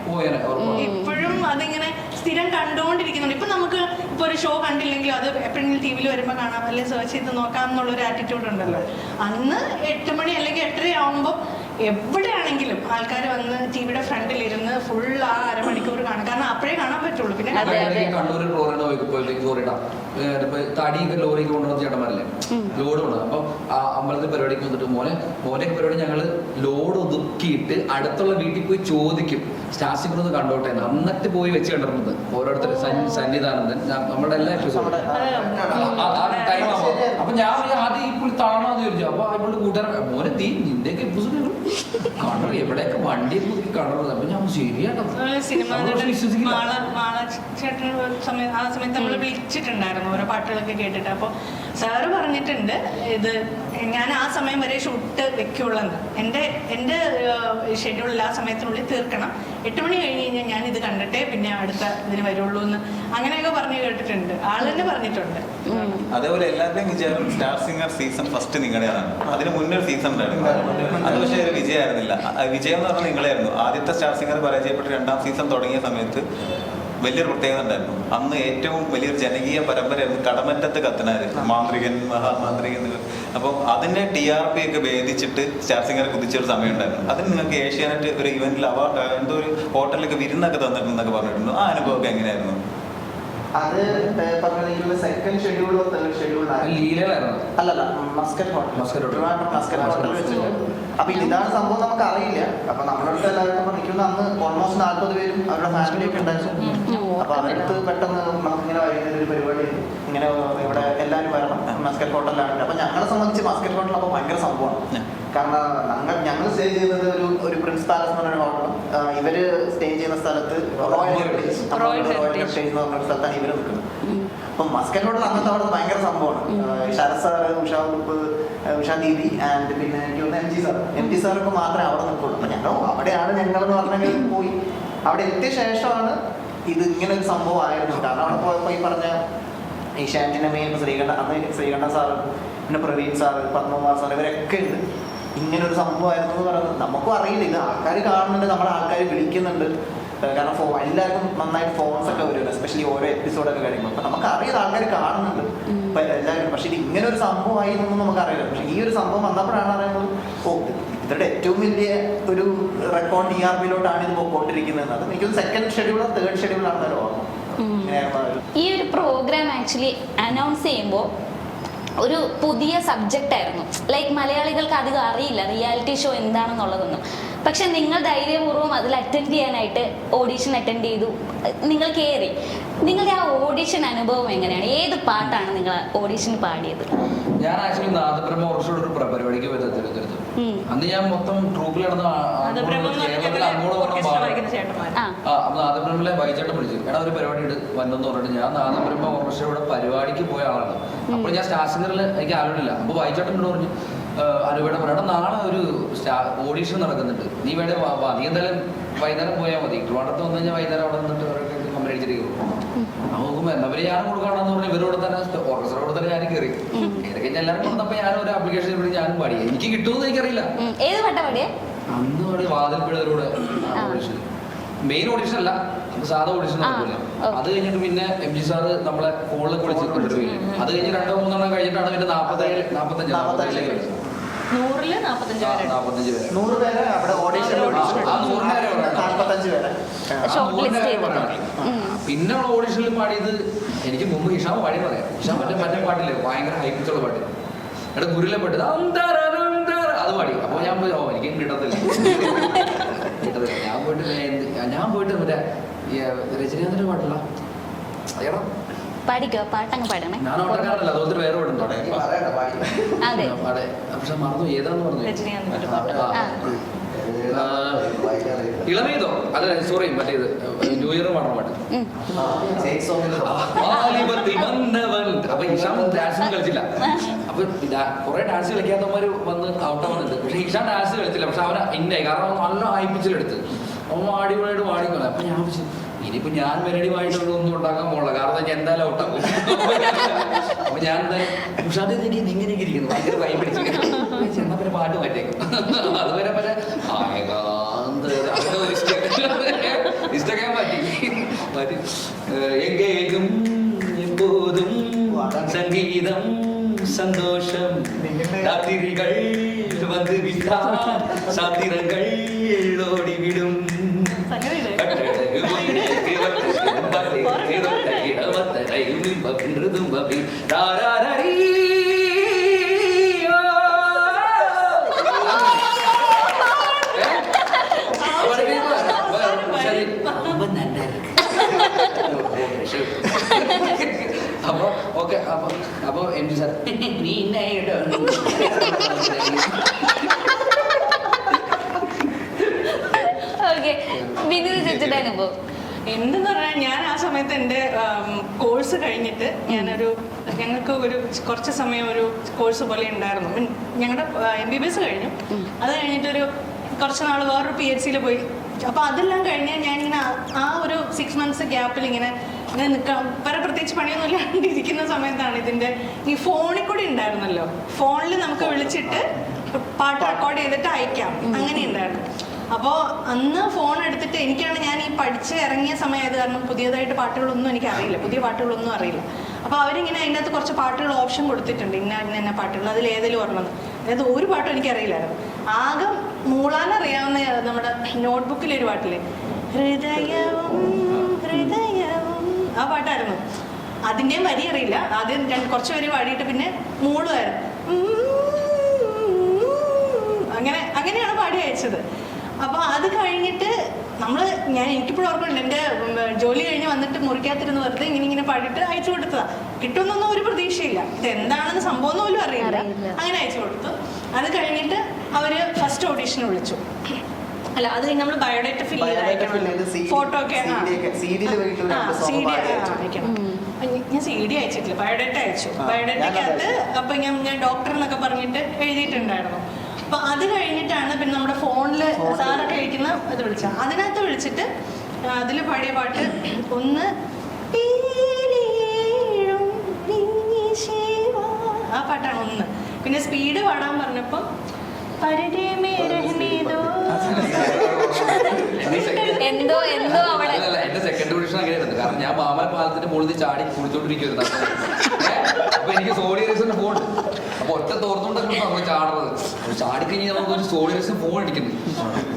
ഇപ്പോഴും അതിങ്ങനെ സ്ഥിരം കണ്ടുകൊണ്ടിരിക്കുന്നുണ്ട്. ഇപ്പൊ നമുക്ക് ഇപ്പൊ ഒരു ഷോ കണ്ടില്ലെങ്കിലും അത് എപ്പോഴെങ്കിലും ടി വിയിൽ വരുമ്പോൾ കാണാം, അല്ലെങ്കിൽ സെർച്ച് ചെയ്ത് നോക്കാം എന്നുള്ളൊരു ആറ്റിറ്റ്യൂഡ് ഉണ്ടല്ലോ. അന്ന് 8 മണി അല്ലെങ്കിൽ 8:30 ആവുമ്പോൾ എവിടെയാണെങ്കിലും ആൾക്കാർ വന്ന് ടിവിയുടെ ഫ്രണ്ടിൽ ഇരുന്ന് ഫുൾ ആ അരമണിക്കൂർ കാണും. കാരണം അപ്പോഴേ കാണാൻ പറ്റുള്ളൂ. പിന്നെ കണ്ണൂർ ലോറിയുടെ പോയപ്പോഴത്തേക്ക് ലോറിയിടാം തടിയൊക്കെ ലോറിക്ക് കൊണ്ടുവന്ന ചേട്ടന്മാരല്ലേ ലോഡ് കൊണ്ട്. അപ്പൊ ആ അമ്പലത്തിൽ പരിപാടിക്ക് വന്നിട്ട് മോനെ പരിപാടി ഞങ്ങള് ലോഡ് ഒതുക്കിയിട്ട് അടുത്തുള്ള വീട്ടിൽ പോയി ചോദിക്കും സ്റ്റാസിക്കൊന്ന് കണ്ടോട്ടെ എന്നിട്ട് പോയി വെച്ച് കണ്ടിരുന്നത് ഓരോരുത്തർ സന്നിധാനന്ദൻ നമ്മുടെ എല്ലാ എപ്പിസോഡും ടൈം ആവുമ്പോൾ. അപ്പൊ ഞാൻ ആദ്യം ഈ പുള്ളി താണാന്ന് ചോദിച്ചു. അപ്പൊ അവളുടെ കൂട്ടുകാരൻ മോനെ തീ നിന്റെയൊക്കെ എപ്പിസോഡ് കണ്ടു എവിടെയൊക്കെ വണ്ടി കണ്ടത്. അപ്പൊ ഞാൻ ശരിയാട്ടോ സിനിമ ചേട്ടൻ ആ സമയത്ത് നമ്മൾ വിളിച്ചിട്ടുണ്ടായിരുന്നു ഓരോ പാട്ടുകളൊക്കെ കേട്ടിട്ട്. അപ്പോൾ സാറ് പറഞ്ഞിട്ടുണ്ട് ഇത് ഞാൻ ആ സമയം വരെ ഷൂട്ട് വെക്കുള്ളെന്ന്. എൻ്റെ ഷെഡ്യൂളിൽ ആ സമയത്തിനുള്ളിൽ തീർക്കണം. 8 മണി കഴിഞ്ഞ് കഴിഞ്ഞാൽ ഞാൻ ഇത് കണ്ടിട്ടേ പിന്നെ അടുത്ത ഇതിന് വരുള്ളൂ എന്ന് അങ്ങനെയൊക്കെ പറഞ്ഞു കേട്ടിട്ടുണ്ട്. ആൾ തന്നെ പറഞ്ഞിട്ടുണ്ട്. അതേപോലെ എല്ലാവരുടെയും വിജയം സ്റ്റാർ സിംഗർ സീസൺ ഫസ്റ്റ് നിങ്ങളുടേതാണ്. അതിന് മുന്നേ ഒരു സീസൺ ഉണ്ടായിരുന്നു. അത് പക്ഷേ ഒരു വിജയമായിരുന്നില്ല. വിജയം എന്ന് പറഞ്ഞാൽ നിങ്ങളായിരുന്നു. ആദ്യത്തെ സ്റ്റാർ സിംഗർ പരാജയപ്പെട്ട് 2ാം സീസൺ തുടങ്ങിയ സമയത്ത് വലിയൊരു പ്രത്യേകത ഉണ്ടായിരുന്നു. അന്ന് ഏറ്റവും വലിയൊരു ജനകീയ പരമ്പരയായിരുന്നു കടമറ്റത്ത് കത്തനാര്, മാന്ത്രികൻ, മഹാമാന്ത്രികൻ. അപ്പം അതിന്റെ TRP ഒക്കെ ഭേദിച്ചിട്ട് സ്റ്റാർ സിംഗർ കുതിച്ചൊരു സമയം ഉണ്ടായിരുന്നു. അതിന് നിങ്ങൾക്ക് ഏഷ്യാനെറ്റ് ഒരു ഇവന്റിൽ എന്തോ ഒരു ഹോട്ടലിലൊക്കെ വിരുന്നൊക്കെ തന്നിട്ടുണ്ടെന്നൊക്കെ പറഞ്ഞിട്ടുണ്ട്. ആ അനുഭവമൊക്കെ എങ്ങനെയായിരുന്നു? അത് പറഞ്ഞ സെക്കൻഡ് ഷെഡ്യൂളോ തേർഡ് ഷെഡ്യൂളോ അല്ലല്ല മസ്കറ്റ് ഹോട്ടൽ വെച്ചിട്ട്. അപ്പൊ ഇതാണ് സംഭവം നമുക്ക് അറിയില്ല. അപ്പൊ നമ്മളടുത്ത് എല്ലാവരും നിൽക്കുന്ന അന്ന് ഓൾമോസ്റ്റ് 40 പേരും അവരുടെ ഫാമിലി ഒക്കെ ഉണ്ടായിരുന്നു. അപ്പൊ അവർക്ക് പെട്ടെന്ന് നമുക്കിങ്ങനെ വൈകുന്നേരം ഒരു പരിപാടി ഇങ്ങനെ ഇവിടെ എല്ലാവരും വരണം മസ്കറ്റ് ഹോട്ടലിലാണ്. അപ്പൊ ഞങ്ങളെ സംബന്ധിച്ച് മസ്കറ്റ് ഹോട്ടൽ അപ്പൊ ഭയങ്കര സംഭവമാണ്. കാരണം ഞങ്ങൾ സ്റ്റേ ചെയ്യുന്നത് ഒരു പ്രിൻസ് പാലസ് എന്ന് പറഞ്ഞ ഹോട്ടലും ഇവര് സ്റ്റേ ചെയ്യുന്ന സ്ഥലത്ത് റോയൽ ഹെറിറ്റേജ് എന്ന് പറഞ്ഞ സ്ഥലത്താണ് ഇവര് നിൽക്കുന്നത്. അപ്പൊ മസ്കറ്റ് ഹോട്ടൽ അങ്ങനത്തെ അവിടെ ഭയങ്കര സംഭവമാണ്. ശരത് സാറ്, ഉഷാ ദീദി ആൻഡ് പിന്നെ എനിക്ക് തോന്നുന്നു MG സാറൊക്കെ മാത്രമേ അവിടെ നിൽക്കുള്ളൂ. അപ്പൊ ഞങ്ങൾ അവിടെയാണ് ഞങ്ങളെന്ന് പറഞ്ഞെങ്കിൽ പോയി അവിടെ എത്തിയ ശേഷമാണ് ഇത് ഇങ്ങനെ ഒരു സംഭവം ആയിരുന്നു. കാരണം അവിടെ പോയപ്പോൾ ഈ പറഞ്ഞ ഏഷ്യാനെറ്റിന്റെ മെയിൻ ശ്രീകണ്ഠ സാറ്, പിന്നെ പ്രവീൺ സാറ്, പത്മകുമാർ സാർ, ഇവരൊക്കെ ഉണ്ട്. ഇങ്ങനെ ഒരു സംഭവമായിരുന്നു എന്ന് പറയുന്നത് നമുക്കും അറിയില്ല. ഇത് ആൾക്കാർ കാണുന്നുണ്ട്, നമ്മുടെ ആൾക്കാർ വിളിക്കുന്നുണ്ട്. കാരണം എല്ലാവർക്കും നന്നായിട്ട് ഫോൺസ് ഒക്കെ വരും, എസ്പെഷ്യലി ഓരോ എപ്പിസോഡൊക്കെ കഴിയുമ്പോൾ. അപ്പൊ നമുക്ക് അറിയാം ആൾക്കാർ കാണുന്നുണ്ട് എല്ലാവരും. പക്ഷെ ഇത് ഇങ്ങനെ ഒരു സംഭവമായി എന്നൊന്നും നമുക്കറിയില്ല. പക്ഷെ ഈ ഒരു സംഭവം വന്നപ്പോഴാണ് അറിയുന്നത് ഇവരുടെ ഏറ്റവും വലിയ ഒരു റെക്കോർഡ് TRPയിലോട്ടാണ് ഇത് പോയിക്കൊണ്ടിരിക്കുന്നത്. അത് എനിക്ക് സെക്കൻഡ് ഷെഡ്യൂളോ തേർഡ് ഷെഡ്യൂളാണെന്നൊരു ഓർമ്മ. ഈ ഒരു പ്രോഗ്രാം ആക്ച്വലി അനൗൺസ് ചെയ്യുമ്പോൾ ഒരു പുതിയ സബ്ജക്റ്റ് ആയിരുന്നു. ലൈക്ക് മലയാളികൾക്ക് അധികം അറിയില്ല റിയാലിറ്റി ഷോ എന്താണെന്നുള്ളതൊന്നും. പക്ഷെ നിങ്ങൾ ധൈര്യപൂർവ്വം അതിൽ അറ്റൻഡ് ചെയ്യാനായിട്ട് ഓഡീഷൻ അറ്റൻഡ് ചെയ്തു, നിങ്ങൾ കയറി. നിങ്ങളുടെ ആ ഓഡീഷൻ അനുഭവം എങ്ങനെയാണ്? ഏത് പാട്ടാണ് നിങ്ങൾ ഓഡീഷന് പാടിയത്? ഞാൻ ആക്ച്വലി നാദബ്രഹ്മ ഓർഷോട് ഒരു പരിപാടിക്ക് വരുന്നത് തിരുവനന്തപുരത്ത്. അന്ന് ഞാൻ മൊത്തം ട്രൂപ്പിൽ നടന്ന കേരളത്തിൽ അങ്ങോട്ട് നാദബ്രഹ്മിലെ വൈചേട്ടൻ വിളിച്ചു, എടാ ഒരു പരിപാടി ഇട്ട് വന്നെന്ന് പറഞ്ഞിട്ട് ഞാൻ നാദബ്രഹ്മ ഓർഷയുടെ പരിപാടിക്ക് പോയ ആളാണ്. അപ്പോൾ ഞാൻ സ്റ്റാർ സിംഗറിൽ എനിക്ക് ആലോചില്ല. അപ്പോൾ വൈചേട്ടനോട് പറഞ്ഞു അനുവേടെ പറയണം നാളെ ഒരു ഓഡീഷൻ നടക്കുന്നുണ്ട്, നീ വേണേ വാ, നീ എന്തായാലും വൈകുന്നേരം പോയാൽ മതി. ട്രിവാൻഡ്രത്ത് വന്നു കഴിഞ്ഞാൽ വൈകുന്നേരം അവിടെ നിന്നിട്ട് കമ്പനി അടിച്ചിട്ട് നോക്കുമ്പോൾ എന്നവര് ഞാൻ കൊടുക്കുകയാണെന്ന് പറഞ്ഞാൽ ഇവരോട് തന്നെ ഓർക്കസ്ട്രയോട് തന്നെ ഞാൻ കയറി കഴിഞ്ഞാൽ എല്ലാവരും കൊടുത്തപ്പോൾ ഞാൻ ഒരു ആപ്ലിക്കേഷൻ ഇവിടെ ഞാനും പാടി. എനിക്ക് കിട്ടുമെന്ന് എനിക്കറിയില്ല. അന്ന് പാടി വാതിൽപ്പിഴവരോട് ഓഡീഷൻ, മെയിൻ ഓഡീഷൻ അല്ല, സാധാ ഓഡീഷൻ നടക്കില്ല. അത് കഴിഞ്ഞിട്ട് പിന്നെ MG സാറ് നമ്മളെ ഫോണിൽ വിളിച്ച് കൊണ്ടുപോയി. അത് കഴിഞ്ഞ് 2-3 കഴിഞ്ഞിട്ടാണ് പിന്നെ 45 പിന്നെ ഓഡീഷനിൽ പാടിയത് എനിക്ക് മുമ്പ് ഹിഷാം പാടി പറയാം. ഹിഷാം മറ്റേ പാട്ടില്ലേ ഭയങ്കര ഹൈപ്പിച്ചുള്ള പാട്ട്, എടാ ഗുരുലെ പാട്ട് അത് പാടി. അപ്പൊ ഞാൻ പോയി എനിക്ക് കിട്ടത്തില്ല. ഞാൻ പോയിട്ട് മറ്റേ രജനീകാന്തിന്റെ പാട്ടില്ല എടാ പാടിക്കോ, പാട്ടങ്ങ് പാടണേ. ഞാൻ ഓട്ടക്കാരല്ല, അതുകൊണ്ട് വേറെ പാടുണ്ടോ? പക്ഷെ മറന്നു ഏതാന്ന് പറഞ്ഞു. ഇളമേതോ അല്ല സോറി മറ്റേത് ന്യൂ ഇയർ പാടുന്ന പാട്ട്. അപ്പൊ ഹിഷാം ഡാൻസ് കളിച്ചില്ല. അപ്പൊ കുറെ ഡാൻസ് കളിക്കാത്തവന്മാര് വന്ന് ഔട്ടാവുന്നുണ്ട്. പക്ഷെ ഹിഷാം ഡാൻസ് കളിച്ചില്ല. പക്ഷെ അവനെ ഇന്നായി, കാരണം നല്ല ഹൈപ്പിച്ചിലെടുത്ത് അവൻ അടിപൊളിയായിട്ട് പാടിക്കളെ. അപ്പൊ ഞാൻ വെച്ചു ഇനിയിപ്പോ ഞാൻ മെലഡിയുമായിട്ടൊന്നും ഉണ്ടാക്കാൻ പോകണില്ല, കാരണം ഞാൻ എന്തായാലും ഔട്ടാവും. അപ്പൊ ഞാൻ എന്തായാലും ഉഷാദ് ഇങ്ങനെ ഇരിക്കുന്നു ഭയങ്കര വൈ പിടിച്ച് എന്നാ പിന്നെ പാട്ട് മാറ്റേക്കും. അതുവരെ മറ്റേ ഇഷ്ടക്കാൻ മാറ്റി എങ്കേക്കും എപ്പോതും സംഗീതം സന്തോഷം രാത്രികൾ வந்து விட்டால் சத்திரங்கள் ஓடிவிடும் അപ്പൊ ഓക്കെ അപ്പൊ M G sir okay Vineeth ചേച്ചിയുടെ അനുഭവം. എന്തെന്ന് പറഞ്ഞാൽ ഞാൻ ആ സമയത്ത് എൻ്റെ കോഴ്സ് കഴിഞ്ഞിട്ട് ഞങ്ങൾക്ക് ഒരു കുറച്ച് സമയം ഒരു കോഴ്സ് പോലെ ഉണ്ടായിരുന്നു. ഞങ്ങളുടെ MBBS കഴിഞ്ഞു. അത് കഴിഞ്ഞിട്ടൊരു കുറച്ച് നാൾ വേറൊരു PhD പോയി. അപ്പോൾ അതെല്ലാം കഴിഞ്ഞാൽ ഞാനിങ്ങനെ ആ ഒരു 6 months ഗ്യാപ്പിൽ ഇങ്ങനെ നിൽക്കാം. വേറെ പ്രത്യേകിച്ച് പണിയൊന്നും ഇല്ലാണ്ട് ഇരിക്കുന്ന സമയത്താണ് ഇതിൻ്റെ ഈ ഫോണിൽ കൂടി ഉണ്ടായിരുന്നല്ലോ. ഫോണിൽ നമുക്ക് വിളിച്ചിട്ട് പാട്ട് റെക്കോർഡ് ചെയ്തിട്ട് അയക്കാം, അങ്ങനെ ഉണ്ടായിരുന്നു. അപ്പോൾ അന്ന് ഫോൺ എടുത്തിട്ട് ഞാൻ ഈ പഠിച്ച് ഇറങ്ങിയ സമയമായത് കാരണം പുതിയതായിട്ട് പാട്ടുകളൊന്നും എനിക്ക് അറിയില്ല, പുതിയ പാട്ടുകളൊന്നും അറിയില്ല. അപ്പോൾ അവരിങ്ങനെ അതിൻ്റെ അകത്ത് കുറച്ച് പാട്ടുകൾ ഓപ്ഷൻ കൊടുത്തിട്ടുണ്ട്, ഇന്ന പാട്ടുകൾ, അതിൽ ഏതെങ്കിലും ഒരെണ്ണം. അതായത് ഒരു പാട്ടും എനിക്കറിയില്ലായിരുന്നു. ആകെ മൂളാനറിയാവുന്ന നമ്മുടെ നോട്ട്ബുക്കിലൊരു പാട്ടില്ലേ, ഹൃദയവും ഹൃദയവും, ആ പാട്ടായിരുന്നു. അതിൻ്റെയും വരി അറിയില്ല. ആദ്യം കുറച്ച് വരി പാടിയിട്ട് പിന്നെ മൂളുമായിരുന്നു. അങ്ങനെയാണ് പാടി അയച്ചത്. അപ്പോൾ അത് കഴിഞ്ഞിട്ട് എനിക്കിപ്പോഴും ഓർക്കുന്നുണ്ട്, എൻ്റെ ജോലി കഴിഞ്ഞ് വന്നിട്ട് മുറിക്കാത്തിരുന്ന് വെറുതെ ഇങ്ങനെ പാടിയിട്ട് അയച്ചു കൊടുത്തതാ. കിട്ടുമെന്നൊന്നും ഒരു പ്രതീക്ഷയില്ല, ഇത് എന്താണെന്ന് സംഭവം പോലും അറിയില്ല. അങ്ങനെ അയച്ചു കൊടുത്തു. അത് കഴിഞ്ഞിട്ട് അവർ ഫസ്റ്റ് ഓഡീഷന് വിളിച്ചു. അല്ല, അത് കഴിഞ്ഞ് നമ്മൾ ബയോഡേറ്റ ഫിൽ ചെയ്ത് അയക്കണം, ഫോട്ടോ ഒക്കെ അയക്കണം. ഞാൻ CD അയച്ചിട്ടില്ല, ബയോഡേറ്റ അയച്ചു. ബയോഡേറ്റയ്ക്കകത്ത് അപ്പം ഞാൻ ഡോക്ടർ എന്നൊക്കെ പറഞ്ഞിട്ട് എഴുതിയിട്ടുണ്ടായിരുന്നു. അപ്പൊ അത് കഴിഞ്ഞിട്ടാണ് പിന്നെ നമ്മുടെ ഫോണില് സാറൊക്കെ കഴിക്കുന്ന ഇത് വിളിച്ചത്. അതിനകത്ത് വിളിച്ചിട്ട് അതിൽ പാടിയ പാട്ട് ഒന്ന്, ആ പാട്ടാണ് ഒന്ന്. പിന്നെ സ്പീഡ് പാടാൻ പറഞ്ഞപ്പം എന്തോ അവിടെ എന്റെ സെക്കൻഡ് ഓഡിഷൻ അങ്ങനെയായിരുന്നു. കാരണം ഞാൻ മാമല പാലത്തിന്റെ മുകളിൽ ചാടി കുളിച്ചോണ്ടിരിക്കുന്നു. അപ്പൊ എനിക്ക് സോളിയറിന്റെ ഫോൺ, അപ്പൊ ഒറ്റ തോർന്നുകൊണ്ടൊക്കെ നമ്മൾ ചാടുന്നത്. ചാടിക്കഴിഞ്ഞാൽ നമുക്ക് ഒരു സോളിയറിസം ഫോൺ അടിക്കുന്നു.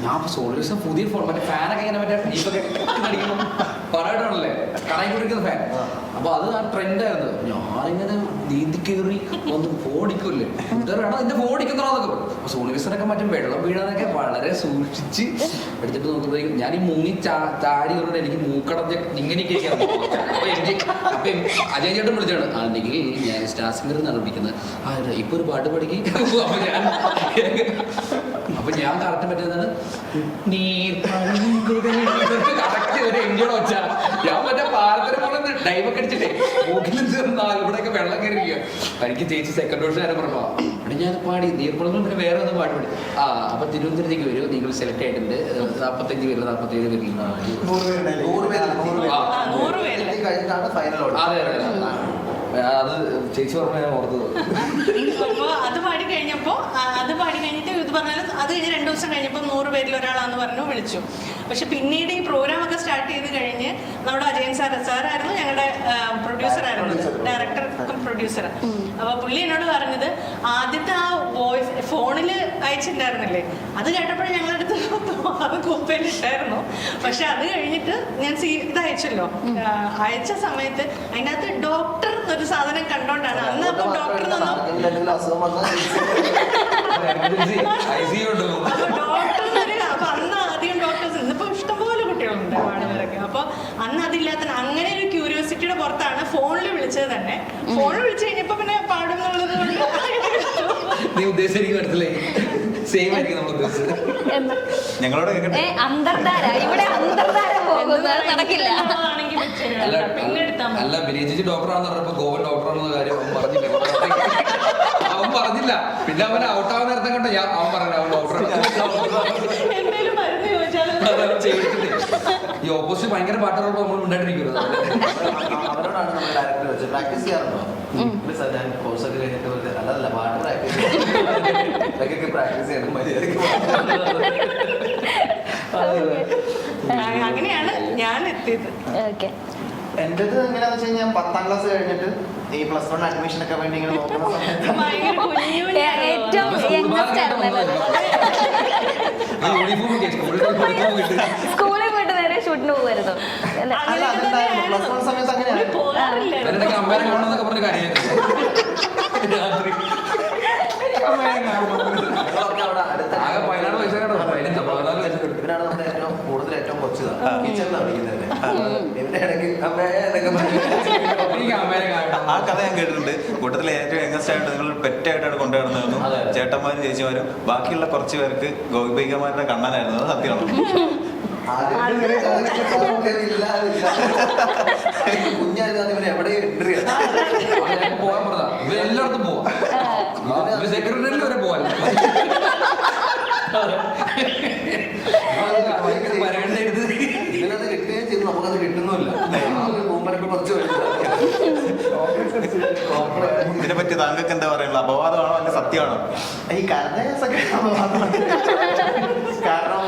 ഞാൻ സോളിയറിസം പുതിയ ഫോൺ, മറ്റേ ഫാനൊക്കെ ഇങ്ങനെ മറ്റേ ഈപ്പൊക്കെ അടിക്കുന്നു, പറയണല്ലേ കണക്കി കൊടുക്കുന്ന ഫാൻ. അപ്പൊ അത് ആ ട്രെൻഡായിരുന്നു. ഞാനിങ്ങനെ നീന്തി കയറി ഒന്ന് ഫോൺ അടിക്കൂല്ലേ, വേണം എന്റെ ഫോൺ അടിക്കുന്നതൊക്കെ. അപ്പൊ സോളിയറിസനൊക്കെ മറ്റും വെള്ളം വീഴാനൊക്കെ വളരെ സൂക്ഷിച്ച് എടുത്തിട്ട് നോക്കുമ്പോഴേക്കും ഞാൻ ഈ മുങ്ങി ചാടി കൊണ്ട് എനിക്ക് മൂക്കടഞ്ഞ ഇങ്ങനെയൊക്കെ. അപ്പൊ അജയ് ചേട്ടൻ വിളിച്ചാണ്, ആണെങ്കിൽ ഞാൻ സ്റ്റാർ സിംഗർ എന്നാണ് വിളിക്കുന്നത്, ഇപ്പൊ ഒരു പാട്ട് പഠിക്കും. അപ്പൊ ഞാൻ കറക്റ്റ് പറ്റുന്നതാണ് കറക്റ്റ് ഒരു എൻജോടെ വെച്ചാ ഞാൻ മറ്റേ പാലത്തിന് പോലെ ഡൈവൊക്കെ അടിച്ചിട്ടേ മൂക്കിൽ ഇവിടെയൊക്കെ വെള്ളം കയറിയിരിക്കുക. എനിക്ക് ചേച്ചി സെക്കൻഡ് ഓപ്ഷൻ ആരും പറഞ്ഞോ, അവിടെ ഞാൻ പാടി നീർക്കുളങ്ങൾ പിന്നെ വേറെ ഒന്നും പാട്ട് പാടി. അപ്പൊ തിരുവനന്തപുരത്തേക്ക് വരും, നിങ്ങൾ സെലക്ട് ആയിട്ടുണ്ട്, 45 പേര് 47 പേര്. അതെ അതെ, അത് ചേച്ചി പറഞ്ഞ ഞാൻ ഓർത്തത്. അപ്പോൾ അത് പാടി കഴിഞ്ഞിട്ട് ഇത് പറഞ്ഞാലും അത് കഴിഞ്ഞ് 2 ദിവസം കഴിഞ്ഞപ്പോൾ 100 പേരിൽ ഒരാളാന്ന് പറഞ്ഞു വിളിച്ചു. പക്ഷെ പിന്നീട് ഈ പ്രോഗ്രാം ഒക്കെ സ്റ്റാർട്ട് ചെയ്ത് കഴിഞ്ഞ് നമ്മുടെ അജയൻ സാറായിരുന്നു ഞങ്ങളുടെ പ്രൊഡ്യൂസറായിരുന്നു, ഡയറക്ടർ പ്രൊഡ്യൂസർ. അപ്പോൾ പുള്ളി എന്നോട് പറഞ്ഞത്, ആദ്യത്തെ ആ വോയിസ് ഫോണിൽ അയച്ചിട്ടുണ്ടായിരുന്നില്ലേ, അത് കേട്ടപ്പോൾ ഞങ്ങളടുത്ത് അത് കുപ്പയിലിട്ടായിരുന്നു. പക്ഷെ അത് കഴിഞ്ഞിട്ട് ഞാൻ ഇത് അയച്ചല്ലോ, അയച്ച സമയത്ത് അതിനകത്ത് ഡോക്ടർ എന്നൊരു സാധനം കണ്ടോണ്ടാണ് അന്ന്. അപ്പം ഡോക്ടർ അപ്പൊ അന്ന് ആദ്യം ഡോക്ടേഴ്സ്, ഇന്നിപ്പോ ഇഷ്ടംപോലെ കുട്ടികളുണ്ട് പാടുന്നവരൊക്കെ. അപ്പൊ അന്ന് അതില്ലാത്ത അങ്ങനെ ഒരു ക്യൂരിയോസിറ്റിയുടെ പുറത്താണ് ഫോണിൽ വിളിച്ചത് തന്നെ. ഫോണിൽ വിളിച്ചു കഴിഞ്ഞപ്പോ പിന്നെ പാടുന്നുള്ളത് കൊണ്ട് നീ ഉദ്ദേശിച്ചിരിക്കും മനസ്സിലായി. സെയിം ആയിരിക്കും നമ്മൾ ഉദ്ദേശിച്ചത്. ഞങ്ങളോട് അന്തർധാര, ഇവിടെ അന്തർധാര പോകുന്നത് നടക്കില്ല. അല്ല ബിനേജി ഡോക്ടറാണെന്ന് പറഞ്ഞപ്പോ ഗോവൻ ഡോക്ടറാണെന്ന കാര്യം അവൻ പറഞ്ഞില്ല. അവൻ പറഞ്ഞില്ല, പിന്നെ അവൻ ഔട്ടാവുന്ന നേരത്തെ കണ്ട അവൻ പറഞ്ഞു അവൻ ഡോക്ടറാണ്. ഈ ഓപ്പോസിറ്റ് ഭയങ്കര പാട്ടുകളൊക്കെ നമ്മൾ ഉണ്ടായിട്ടിരിക്കുന്നത്. അവരോടാണ് നമ്മൾ ഡയറക്ടർ വെച്ചത്. പ്രാക്ടീസ് ചെയ്യാറുണ്ടോ? ഞാൻ കോഴ്സൊക്കെ കഴിഞ്ഞിട്ട് അല്ലല്ല പാട്ട് പ്രാക്ടീസ് ചെയ്യണം, മര്യാദയ്ക്ക്. അങ്ങനെയാണ് ഞാൻ എത്തിയത്. എന്റേത് എങ്ങനെയാന്ന് വെച്ച് കഴിഞ്ഞാൽ 10ാം ക്ലാസ് കഴിഞ്ഞിട്ട് ഈ +1 അഡ്മിഷൻ ഒക്കെ വേണ്ടി ഇങ്ങനെ നോക്കുന്ന സമയത്ത് ഭയങ്കര കുഞ്ഞു ഏറ്റവും യങ്സ്റ്റ് ആയിരുന്നല്ലോ. സ്കൂളിൽ പോയിട്ട് നേരെ ഷൂട്ടിന് പോകുമായിരുന്നു. അല്ല അതുണ്ടായിരുന്നു +1 സമയത്ത് അങ്ങനെയാണ്. പോകാറില്ല. അമ്മേനെ കാണണമെന്നൊക്കെ പറഞ്ഞ കാര്യമായിരുന്നു. ആകെ 14 വയസ്സാണ്, 15 14 വയസ്സ്. ഇവരാണ് നമ്മുടെ ഏറ്റവും കൊച്ചതാണ് കിച്ചണിലാണ് വിളിക്കുന്നത്. ഇവരുടെ ഇടയ്ക്ക് അമ്മേ എന്നൊക്കെ എനിക്ക് അമ്മേനെ കാണണം. ആ കഥ ഞാൻ കേട്ടിട്ടുണ്ട്. കൂട്ടത്തിലെ ഏറ്റവും യങ്ങസ്റ്റ് ആയിട്ട് നിങ്ങൾ പെറ്റായിട്ടാണ് കൊണ്ടുവരുന്നതെന്നും ചേട്ടന്മാരും ചേച്ചിമാരും ബാക്കിയുള്ള കുറച്ച് പേർക്ക് ഗോപികമാരുടെ കണ്ണനായിരുന്നു. അത് സത്യമാണ്. കുഞ്ഞായിരുന്നു ഇവര് എവിടെ എൻട്രി പോകാൻ പറഞ്ഞതാ. ഇവർ എല്ലായിടത്തും പോവാം. സെക്രട്ടറിയിൽ വരെ പോവാൻ ഇതിനത് കിട്ടുകയും ചെയ്തു. നമുക്കത് കിട്ടുന്നില്ല. കൂമ്പനൊക്കെ കുറച്ച് ഇതിനെപ്പറ്റി താങ്കൾക്ക് എന്താ പറയുന്നത്? അപവാദമാണോ അല്ല സത്യമാണോ? ഈ കരഞ്ഞൊക്കെ കാരണം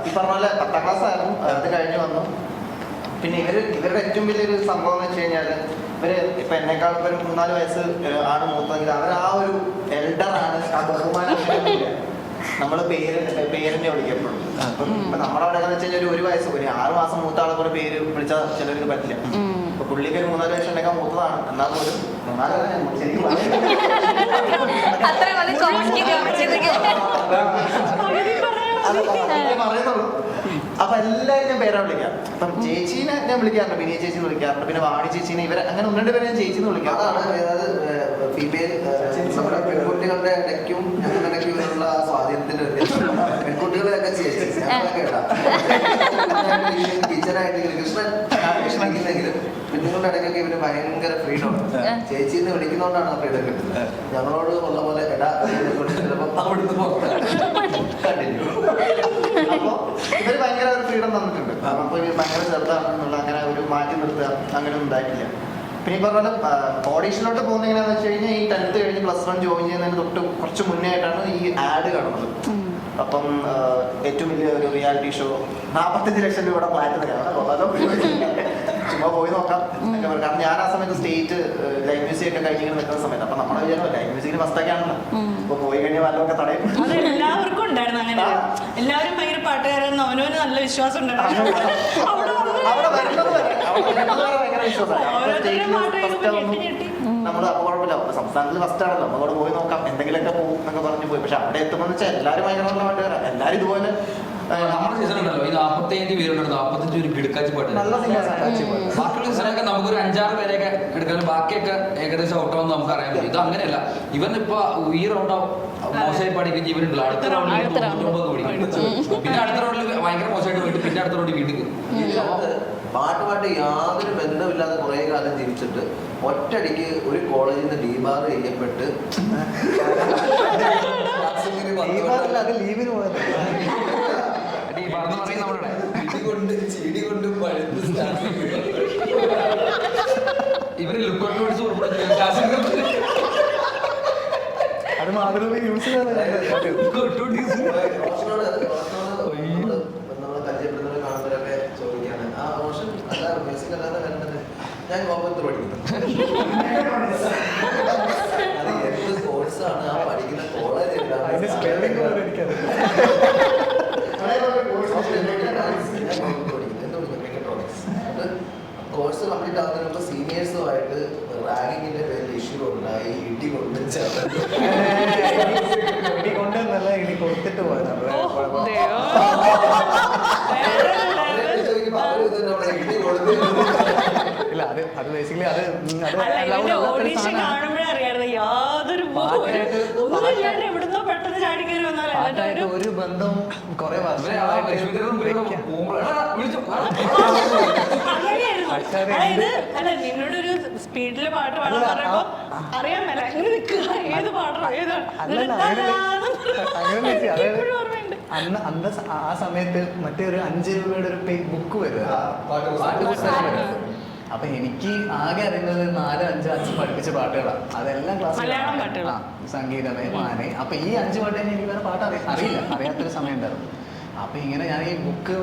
ഈ പറഞ്ഞ പോലെ 10ാം ക്ലാസ് ആയിരുന്നു. അത് കഴിഞ്ഞ് വന്നു. പിന്നെ ഇവരുടെ ഏറ്റവും വലിയൊരു സംഭവം എന്ന് വെച്ച് കഴിഞ്ഞാൽ ഇവര് ഇപ്പൊ എന്നെക്കാൾ ഒരു 3-4 വയസ്സ് ആണ് മൂത്തെങ്കിൽ അവർ ആ ഒരു എൽഡറാണ്. ആ ബഹുമാനം നമ്മള് പേരിനെ വിളിക്കപ്പെടും. അപ്പം ഇപ്പൊ നമ്മളവിടെ വെച്ച് കഴിഞ്ഞാൽ ഒരു വയസ്സ് ഒരു 6 മാസം മൂത്ത ആളെ പോലെ പേര് വിളിച്ചാൽ ചിലർക്ക് പറ്റില്ല. ഇപ്പൊ പുള്ളിക്ക് ഒരു 3-4 വയസ്സ് ഉണ്ടെങ്കിൽ മൂത്തതാണ്. എന്നാൽ പോലും 4 ശരിക്കും അത്ര മതി പറയുന്നുള്ളൂ. അപ്പൊ എല്ലാവരും ഞാൻ പേരാ വിളിക്കാം. അപ്പം ചേച്ചീനെ ഞാൻ വിളിക്കാറുണ്ട്, ബിനിയ ചേച്ചി വിളിക്കാറുണ്ട്, പിന്നെ വാണി ചേച്ചീനെ, ഇവരെ അങ്ങനെ 1-2 പേരെ ഞാൻ ചേച്ചിന്ന് വിളിക്കാം. അതാണ് ഫീമെയിൽ നമ്മുടെ പെൺകുട്ടികളുടെ ഇടയ്ക്കും ഞങ്ങളുടെ ഇടയ്ക്കും ഇവരുള്ള സ്വാധീനത്തിന്റെ പെൺകുട്ടികളെയൊക്കെ ചേച്ചി ടീച്ചറായിട്ട് കൃഷ്ണനെങ്കിലും പെണ്ണുങ്ങളുടെ ഇടയ്ക്കൊക്കെ ഇവര് ഭയങ്കര ഫ്രീഡമാണ്. ചേച്ചിന്ന് വിളിക്കുന്നോണ്ടാണ് ആ ഫ്രീഡം കിട്ടുന്നത്. ഞങ്ങളോട് ഉള്ള പോലെ എടാ ചിലപ്പോ അവിടുന്ന് കണ്ടിന്യൂ. അപ്പൊ ഇവര് ഭയങ്കര ഒരു ഫ്രീഡം തന്നിട്ടുണ്ട്. അപ്പൊ ഇവർ ഭയങ്കര ചെറുതാണെന്നുള്ള അങ്ങനെ ഒരു മാറ്റി നിർത്തുക അങ്ങനെയൊന്നും ഉണ്ടായിട്ടില്ല. പിന്നെ ഈ പറഞ്ഞ ഓഡീഷനിലോട്ട് പോകുന്ന എങ്ങനെയാന്ന് വെച്ച് കഴിഞ്ഞാൽ ഈ 10th കഴിഞ്ഞ് +1 ജോയിൻ ചെയ്യുന്നതിന് തൊട്ട് കുറച്ച് മുന്നേ ആയിട്ടാണ് ഈ ആഡ് കാണുന്നത്. അപ്പം ഏറ്റവും വലിയ ഒരു റിയാലിറ്റി ഷോ 45 ലക്ഷം രൂപയുടെ ഫ്ലാറ്റ് ചുമ്മാ പോയി നോക്കാം എന്നൊക്കെ പറയും. കാരണം ഞാൻ ആ സമയത്ത് സ്റ്റേറ്റ് ലൈവ് മ്യൂസിക് ഒക്കെ കഴിഞ്ഞിങ്ങനെ നിൽക്കുന്ന സമയത്ത് അപ്പൊ നമ്മുടെ വിചാരം ലൈവ് മ്യൂസിക്കിന് ഫസ്റ്റൊക്കെയാണല്ലോ. അപ്പൊ പോയി കഴിഞ്ഞാൽ വല്ലതൊക്കെ തടയും. അത് എല്ലാവർക്കും ഉണ്ടായിരുന്നു അങ്ങനെ. എല്ലാവരും ഭയങ്കര പാട്ടുകാരെന്ന് അവനവന് നല്ല വിശ്വാസം ഉണ്ടായിരുന്നു. അവിടെ വരുന്നത് വരെ ഭയങ്കര നമ്മൾ അപ്പൊ കുഴപ്പമില്ല, സംസ്ഥാനത്തിൽ ഫസ്റ്റ് ആണല്ലോ, നമ്മളോട് പോയി നോക്കാം എന്തെങ്കിലുമൊക്കെ പോകും എന്നൊക്കെ പറഞ്ഞു പോയി. പക്ഷെ അവിടെ എത്തുമ്പോൾ വെച്ചാൽ എല്ലാവരും ഭയങ്കര നല്ല പാട്ടുകാരാണ്. എല്ലാവരും ഇതുപോലെ നമ്മുടെ സീസൺ ഉണ്ടല്ലോ, ഈ 45 പേരുണ്ട്, 45 ഒരു കിടക്കാച്ചി പാട്ട്. ബാക്കിയുള്ള സീസണൊക്കെ നമുക്കൊരു 5-6 പേരെയൊക്കെ എടുക്കാൻ, ബാക്കിയൊക്കെ ഏകദേശം ഔട്ടാവുന്ന നമുക്ക് അറിയാൻ പറ്റും. ഇത് അങ്ങനെയല്ല. ഇവനിപ്പോ ഈ റൗണ്ട് മോശമായി പാടിക്കുന്ന ഇവരുണ്ടല്ലോ, അടുത്ത റൗണ്ടിൽ 99 പഠിക്കും. പിന്നെ അടുത്ത റൗണ്ടിൽ ഭയങ്കര മോശമായിട്ട് പോയിട്ട് പിന്നെ അടുത്ത റൗണ്ടിൽ വീണ്ടും പാട്ടുമായിട്ട് യാതൊരു ബന്ധമില്ലാതെ കുറെ കാലം ജീവിച്ചിട്ട് ഒറ്റയടിക്ക് ഒരു കോളേജിൽ നിന്ന് ഡീബാർ ചെയ്യപ്പെട്ട് അത് ലീവിന് പോയത് ഇവര് ലുക്കൗട്ട് നോട്ട്സ് അത് മാതൃക യൂസ് പരിചയപ്പെടുന്നവരെ കാണുന്നവരൊക്കെ ചോദിക്കാണ് ആ റോഷൻ അല്ല മ്യൂസിക് അല്ലാതെ വരുന്നത് ഞാൻ ഗോപുരത്ത് പഠിക്കുന്നു. അത് എന്ത് കോഴ്സാണ് ആ പഠിക്കുന്ന കോളേജ് കോഴ്സ് കംപ്ലീറ്റ് ആവുന്നതിന് മുമ്പ് സീനിയേഴ്സുമായിട്ട് റാങ്കിങ്ങിന്റെ പേരിൽ ഇഷ്യൂ ഉണ്ടായി, ഇടി കൊണ്ടെന്നല്ല ഇനി കൊടുത്തിട്ട് പോയതാണ്. ഇല്ല അത് ബേസിക്കലി ഓഡീഷൻ കാണുമ്പോഴേ അറിയായിരുന്നു യാതൊരു എവിടുന്നോ പെട്ടെന്ന് ചാടി കയറി വന്നാലും ഒരു ബന്ധവും കുറെ അതായത് അല്ല നിന്നോടൊരു സ്പീഡില് പാട്ട് പാടാൻ പറയുമ്പോ അറിയാൻ മേല അങ്ങനെ നിൽക്കുക ഏത് പാട്ടോ ഏതാണ് ഓർമ്മയുണ്ട്. അന്ന് ആ സമയത്ത് മറ്റേ ഒരു 5 രൂപയുടെ ഒരു ബുക്ക് വരും. അപ്പൊ എനിക്ക് ആകെ അറിയുന്നത് 4-5 അച്ഛൻ പഠിപ്പിച്ച പാട്ടുകളാണ്. അതെല്ലാം മലയാളം ക്ലാസ് സംഗീതമേ മാനെ. അപ്പൊ ഈ 5 പാട്ട് തന്നെ എനിക്ക് വേറെ പാട്ട് അറിയില്ല, അറിയാത്തൊരു സമയം ഉണ്ടായിരുന്നു. അപ്പൊ ഇങ്ങനെ ഞാൻ ഈ ബുക്ക്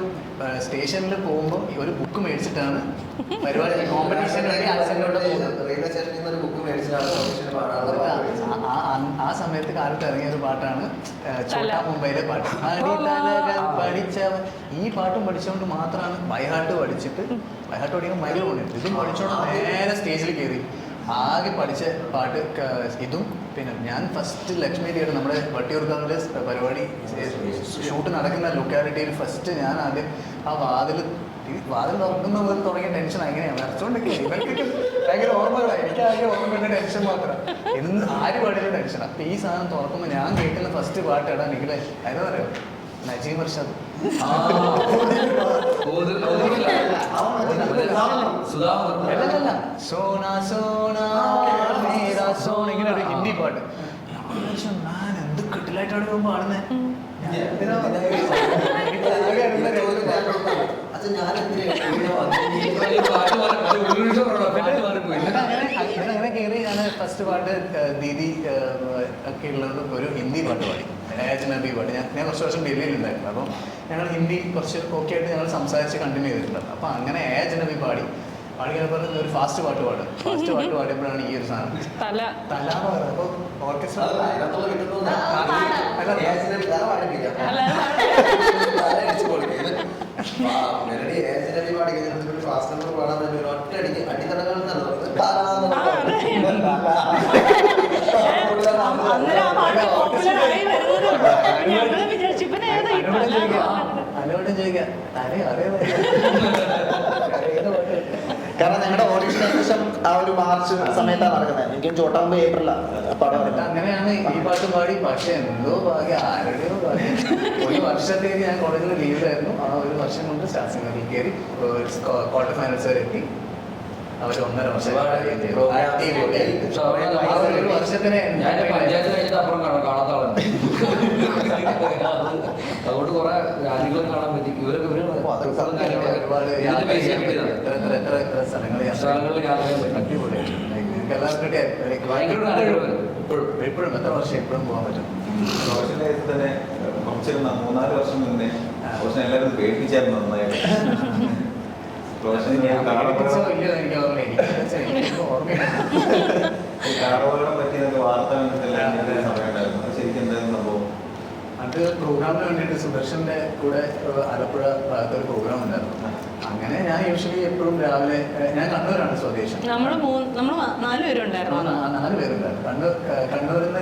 സ്റ്റേഷനിൽ പോകുമ്പോൾ ഒരു ബുക്ക് മേടിച്ചിട്ടാണ് പരിപാടി കോമ്പറ്റീഷന് വേണ്ടി ആക്സിഡന്റോടെ പോകുന്നത്. റെയിൽവേ സ്റ്റേഷനിൽ നിന്ന് ഒരു ബുക്ക് മേടിച്ചാണ് ഓഡിഷന് പാടാനുള്ള ആ സമയത്ത് കാലത്ത് ഇറങ്ങിയ ഒരു പാട്ടാണ് ചോട്ടാ മുംബൈയിലെ പാട്ട്. അടിത്തലകൾ പഠിച്ചവൻ. ഈ പാട്ടും പഠിച്ചുകൊണ്ട് മാത്രമാണ് ബൈഹാർട്ട് പഠിച്ചിട്ട്, ബൈഹാർട്ട് പഠിക്കുമ്പോൾ ഭയങ്കര കൊണ്ടിട്ട് ഇതും പഠിച്ചോണ്ട് നേരെ സ്റ്റേജിൽ കയറി ആകെ പഠിച്ച പാട്ട് ഇതും. പിന്നെ ഞാൻ ഫസ്റ്റ് ലക്ഷ്മി തിയേറ്റർ നമ്മുടെ വട്ടിയൂർക്കാവിലെ പരിപാടി ഷൂട്ട് നടക്കുന്ന ലൊക്കാലിറ്റിയിൽ ഫസ്റ്റ് ഞാൻ ആദ്യം ആ വാതിൽ തുറക്കുന്ന പോലെ തുടങ്ങിയ ടെൻഷൻ അങ്ങനെയാണ് വരച്ചോണ്ടൊക്കെ. ഇവർക്കൊക്കെ ഭയങ്കര ഓർമ്മകളാണ്, എനിക്ക് ആകെ ഓർമ്മ ടെൻഷൻ മാത്രം. എന്ന് ആര് പാടിയ ടെൻഷൻ. അപ്പൊ ഈ സാധനം തുറക്കുമ്പോൾ ഞാൻ കേൾക്കുന്ന ഫസ്റ്റ് പാട്ട് ഇടാൻ നിങ്ങളെ അതിനെന്ന് പറയാം നജീം അർഷാദ്. അല്ലല്ല സോന സോന മേരാ സോന ഇങ്ങനെ ഒരു ഹിന്ദി പാട്ട്. ഞാൻ എന്ത് കിട്ടിലായിട്ടാണ് ഇവൻ പാടുന്നത്. അങ്ങനെ കയറി ഞാൻ ഫസ്റ്റ് പാട്ട് ദീദി ഒക്കെ ഉള്ളത് ഒരു ഹിന്ദി പാട്ട് പാടി, അജ്നബി പാട്ട്. ഞാൻ കുറച്ച് വർഷം ഡൽഹിയിലുണ്ടായിരുന്നു. അപ്പം ഞങ്ങൾ ഹിന്ദി കുറച്ച് ഓക്കെ ആയിട്ട് ഞങ്ങൾ സംസാരിച്ച് കണ്ടിന്യൂ ചെയ്തിട്ടുണ്ട്. അപ്പം അങ്ങനെ അജ്നബി പാടി കഴിഞ്ഞപ്പോൾ ഒരു ഫാസ്റ്റ് പാട്ട് പാടും. ഫാസ്റ്റ് പാട്ട് പാടിയപ്പോഴാണ് ഈ ഒരു സാധനം തല എന്ന് പറയുന്നത്. അപ്പോൾ ഓർക്കസ്ട്ര അലോട്ടും ചോദിക്കാം കാരണം ഞങ്ങളുടെ ഓഡിഷൻ ഏകദേശം ആ ഒരു മാർച്ച് സമയത്താണ് നടക്കുന്നത്. എനിക്കും ചോട്ടാകുമ്പോൾ ഏപ്രിലാണ് പടം. അങ്ങനെയാണ് ഈ പാട്ട് പാടി. പക്ഷെ എന്തോ ഭാഗ്യം, ആരുടെയോ ഭാഗ്യം. ഒരു വർഷത്തേക്ക് ഞാൻ കോളേജിൽ ലീവിലായിരുന്നു. ആ ഒരു വർഷം കൊണ്ട് സ്റ്റാർസിംഗിൽ കയറി ക്വാർട്ടർ ഫൈനൽസ് വരെ എത്തി. അവർ 1.5 വർഷം ഒരു വർഷത്തിന് ഞാൻ പഞ്ചായത്ത് കഴിഞ്ഞിട്ട് അപ്പുറം കാണാത്ത ആളാണ്. അതുകൊണ്ട് കുറെ രാജ്യങ്ങളും കാണാൻ പറ്റി. ഇവരൊക്കെ ഒരുപാട് സ്ഥലങ്ങളിൽ യാത്ര ചെയ്യാൻ പറ്റും. എപ്പോഴും എത്ര വർഷം എപ്പോഴും പോകാൻ പറ്റും. പ്രൊഫഷണൽ ലൈഫിൽ തന്നെ കുറച്ചൊരു 3-4 വർഷം മുന്നേ പ്രൊഫഷൻ എല്ലാവരും പേടിപ്പിച്ചായിരുന്നു നന്നായിട്ട്. കാറോളം പറ്റിയതൊക്കെ വാർത്ത സമയം ഉണ്ടായിരുന്നു. അത് ശരിക്കും എന്തായിരുന്നു സംഭവം? അത് പ്രോഗ്രാമിന് വേണ്ടിയിട്ട് സുദർശന്റെ കൂടെ ആലപ്പുഴ ഭാഗത്തൊരു പ്രോഗ്രാം ഉണ്ടായിരുന്നു. അങ്ങനെ ഞാൻ യൂഷ്വലി എപ്പോഴും രാവിലെ, ഞാൻ കണ്ണൂരാണ് സ്വദേശം. നമ്മൾ 4 പേരുണ്ടായിരുന്നു. 4 പേരുണ്ടായിരുന്നു. കണ്ണൂരിൽ നിന്ന്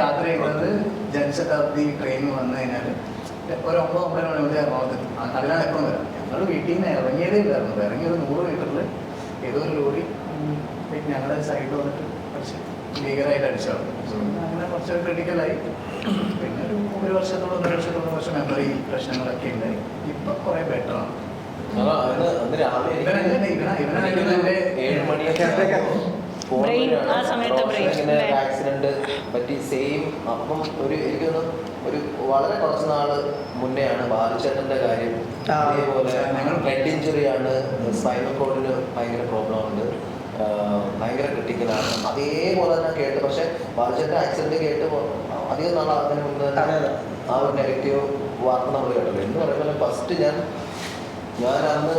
യാത്ര ചെയ്യുന്നത് ജനശതാബ്ദി ട്രെയിനിൽ വന്നു കഴിഞ്ഞാൽ ഒരു 9-9 മണി മുതൽ എറണാകുളത്ത്. അതിനാണ് എപ്പോഴും വരാം. ഞങ്ങൾ വീട്ടിൽ നിന്ന് ഇറങ്ങിയതേ ഇല്ലായിരുന്നു. ഇറങ്ങി ഒരു 100 മീറ്ററിൽ ഏതോ ഒരു ലോറി ഞങ്ങളുടെ സൈഡ് വന്നിട്ട് കുറച്ച് ഭീകരമായിട്ട് അടിച്ചാണ്. അങ്ങനെ കുറച്ച് ക്രിട്ടിക്കലായി. പിന്നെ ഒരു വർഷത്തോളം 1.5 വർഷത്തോളം കുറച്ച് മെമ്മറി പ്രശ്നങ്ങളൊക്കെ ഉണ്ടായി. ഇപ്പൊ കുറെ ബെറ്ററാണ്. ആക്സിഡന്റ് പറ്റി സെയിം. അപ്പം എനിക്ക് ഒരു വളരെ കുറച്ച് നാള് മുന്നെയാണ് ബാലുചേട്ടന്റെ കാര്യം. അതേപോലെ ഹെഡ് ഇഞ്ചുറി ആണ്, സ്പൈനൽ കോഡിന് ഭയങ്കര പ്രോബ്ലം ഉണ്ട്, ഭയങ്കര ക്രിട്ടിക്കലാണ്. അതേപോലെ തന്നെ കേട്ട്. പക്ഷെ ബാലുചേട്ടന്റെ ആക്സിഡന്റ് കേട്ട് അധികം നാൾ അതിന് മുന്നേ ആ ഒരു നെഗറ്റീവ് വാർത്ത നമ്മൾ കേട്ടല്ലോ. എന്ന് പറയുമ്പോൾ ഫസ്റ്റ് ഞാൻ അന്ന്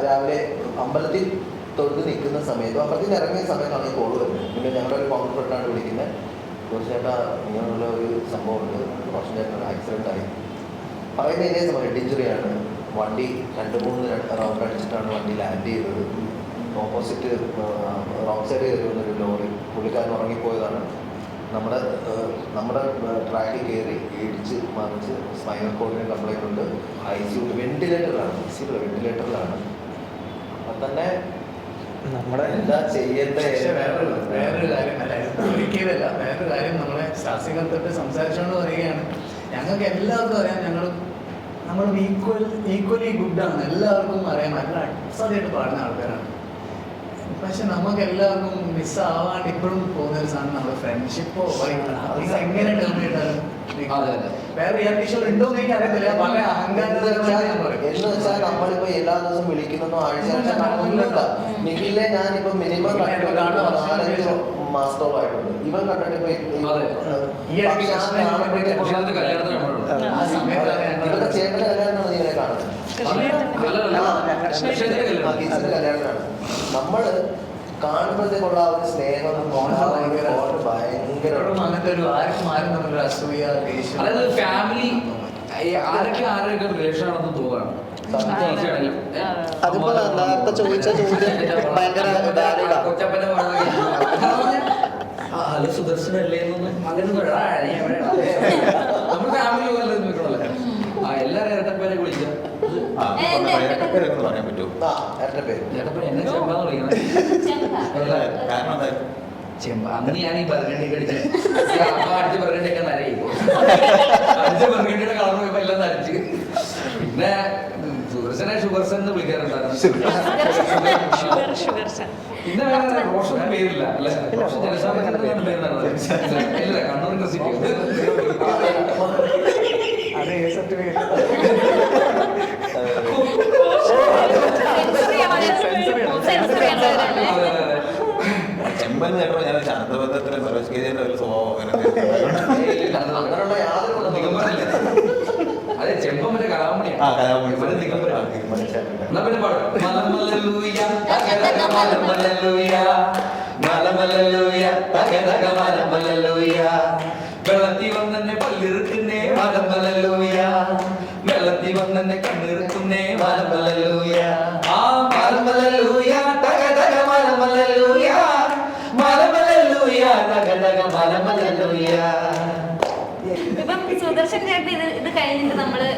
രാവിലെ അമ്പലത്തിൽ തൊട്ട് നിൽക്കുന്ന സമയത്ത്, അമ്പലത്തിൽ ഇറങ്ങിയ സമയത്താണ് ഈ കോൾ വരുന്നത്. പിന്നെ ഞങ്ങളുടെ ഒരു കൗണ്ടർ ഫ്രണ്ടാണ് വിളിക്കുന്നത്. കുറച്ചേട്ടാ ഇങ്ങനെയുള്ള ഒരു സംഭവമുണ്ട്, കുറച്ചേട്ടൻ ആക്സിഡൻ്റ് ആയി പറയുന്ന ഇതേ സമയം ഹെഡ് ഇഞ്ചുറിയാണ്. വണ്ടി 2-3 റൗണ്ട് അടിച്ചിട്ടാണ് വണ്ടി ലാൻഡ് ചെയ്തത്. ഓപ്പോസിറ്റ് റോങ് സൈഡ് കയറി വന്നൊരു ലോറി, പുള്ളിക്കാരൻ ഉറങ്ങിപ്പോയതാണ്. നമ്മുടെ ട്രാക്കിൽ കയറി ഇടിച്ച് മറിച്ച് സ്പൈനൽ കോഡിന് കംപ്ലൈൻറ്റ് ഉണ്ട്. ICU വെന്റിലേറ്ററിലാണ്. അപ്പം തന്നെ നമ്മുടെ എന്താ ചെയ്യേണ്ട. വേറൊരു കാര്യം വേറൊരു കാര്യം നമ്മളെ ശാസ്ത്രീയ തൊട്ട് സംസാരിച്ചുകൊണ്ട് പറയുകയാണ്. ഞങ്ങൾക്ക് എല്ലാവർക്കും അറിയാം, നമ്മൾ ഈക്വലി ഗുഡാണ്. എല്ലാവർക്കും അറിയാം, നല്ല അസാധ്യമായിട്ട് പാടുന്ന ആൾക്കാരാണ്. പക്ഷെ നമുക്ക് എല്ലാവർക്കും മിസ്സാവാണ്ട് ഇപ്പോഴും പോകുന്ന ഒരു സാധനം നമ്മുടെ ഫ്രണ്ട്ഷിപ്പോ എങ്ങനെ ടേർമിനേറ്റ് ആകും. അതെ, അതെ. വേറെ റിയാലിറ്റി ഷോ ഉണ്ടോ എന്ന് എനിക്ക് അറിയത്തില്ല. വളരെ അഹങ്കാരപരമായി ഞാൻ പറയും. എന്ന് വെച്ചാൽ നമ്മളിപ്പോ എല്ലാ ദിവസവും വിളിക്കുന്നതോ ആഴ്ച കാണുന്നില്ല. നിഖിലെ ഞാനിപ്പോ മിനിമം 4 മാസത്തോളമായിട്ടുണ്ട്. ഇവൻ കണ്ടിട്ട് ആ സമയത്താണ് ഇവരുടെ ചേട്ടന്റെ കല്യാണമാണ് ഇങ്ങനെ കാണുന്നത്. കിച്ചന്റെ കല്യാണമാണ്. നമ്മള് കാണുമ്പോഴത്തേക്കുള്ള ആ ഒരു സ്നേഹം ഭയങ്കര അങ്ങനത്തെ ഒരു ആർക്കും ആരും തമ്മിലൊരു അസൂയ ദേഷ്യം അതായത് ഫാമിലി ആരൊക്കെ റിലേഷൻ ആണെന്ന് തോന്നുകയാണ്. അതിപ്പോ നേരത്തെ ചോദിച്ച ചോദ്യം ഭയങ്കര കൊച്ചപ്പന്റെ ഹലോ സുദർശനല്ലേ അങ്ങനെ നമ്മുടെ ഫാമിലി പോലെ നിൽക്കണല്ലേ. എല്ലാരും ഇരട്ടപ്പേരെ വിളിച്ച പറയാൻ പറ്റുമോ? ഇരട്ടപ്പേര് എന്നെ ചെമ്പാന്ന് വിളിക്കണം. ചെമ്പ അന്ന് ഞാൻ ഈ ബർഗണ്ടി കടിച്ച് അടിച്ച് ബർഗണ്ടിയൊക്കെ നരയും അടിച്ച് ബർഗണ്ടിയുടെ കളർ പോയപ്പോ എല്ലാം നരച്ച്. പിന്നെ സുദർശനെ ഷുഗർസൻ എന്ന് വിളിക്കാറുണ്ടായിരുന്നു. പിന്നെ വേറെ റോഷൻ പേരില്ല അല്ലെ? റോഷൻ ജനസാമാന്യ പേരുണ്ടായിരുന്നു. ഇല്ല, കണ്ണൂർ യൂണിവേഴ്സിറ്റി. അതെ സർട്ടിഫിക്കറ്റ് ചെമ്പൻ കേട്ടോ ഞാൻ ശാന്തബന്ധത്തിന് പ്രവേശിക്കുന്ന ഒരു സ്വഭാവം അതെ ചെമ്പം മറ്റേ കലാമണിയാണ്. എന്നാ പിന്നെ പാടും. മലമലലൂയ തകതക മലമലലൂയ മലമലലൂയ തകതക മലമലലൂയ വെള്ളത്തി വന്നെ പല്ലിറുക്കുന്നേ മലമലലൂയ വെള്ളത്തി വന്നെ കണ്ണിറുക്കുന്നേ മലമലലൂയ ആ മലമലലൂയ തകതക മലമലലൂയ മലമലലൂയ തകതക മലമലലൂയ. ഇപ്പം സുദർശൻ ചേട്ടൻ ഇത് കഴിഞ്ഞിട്ട് നമ്മള്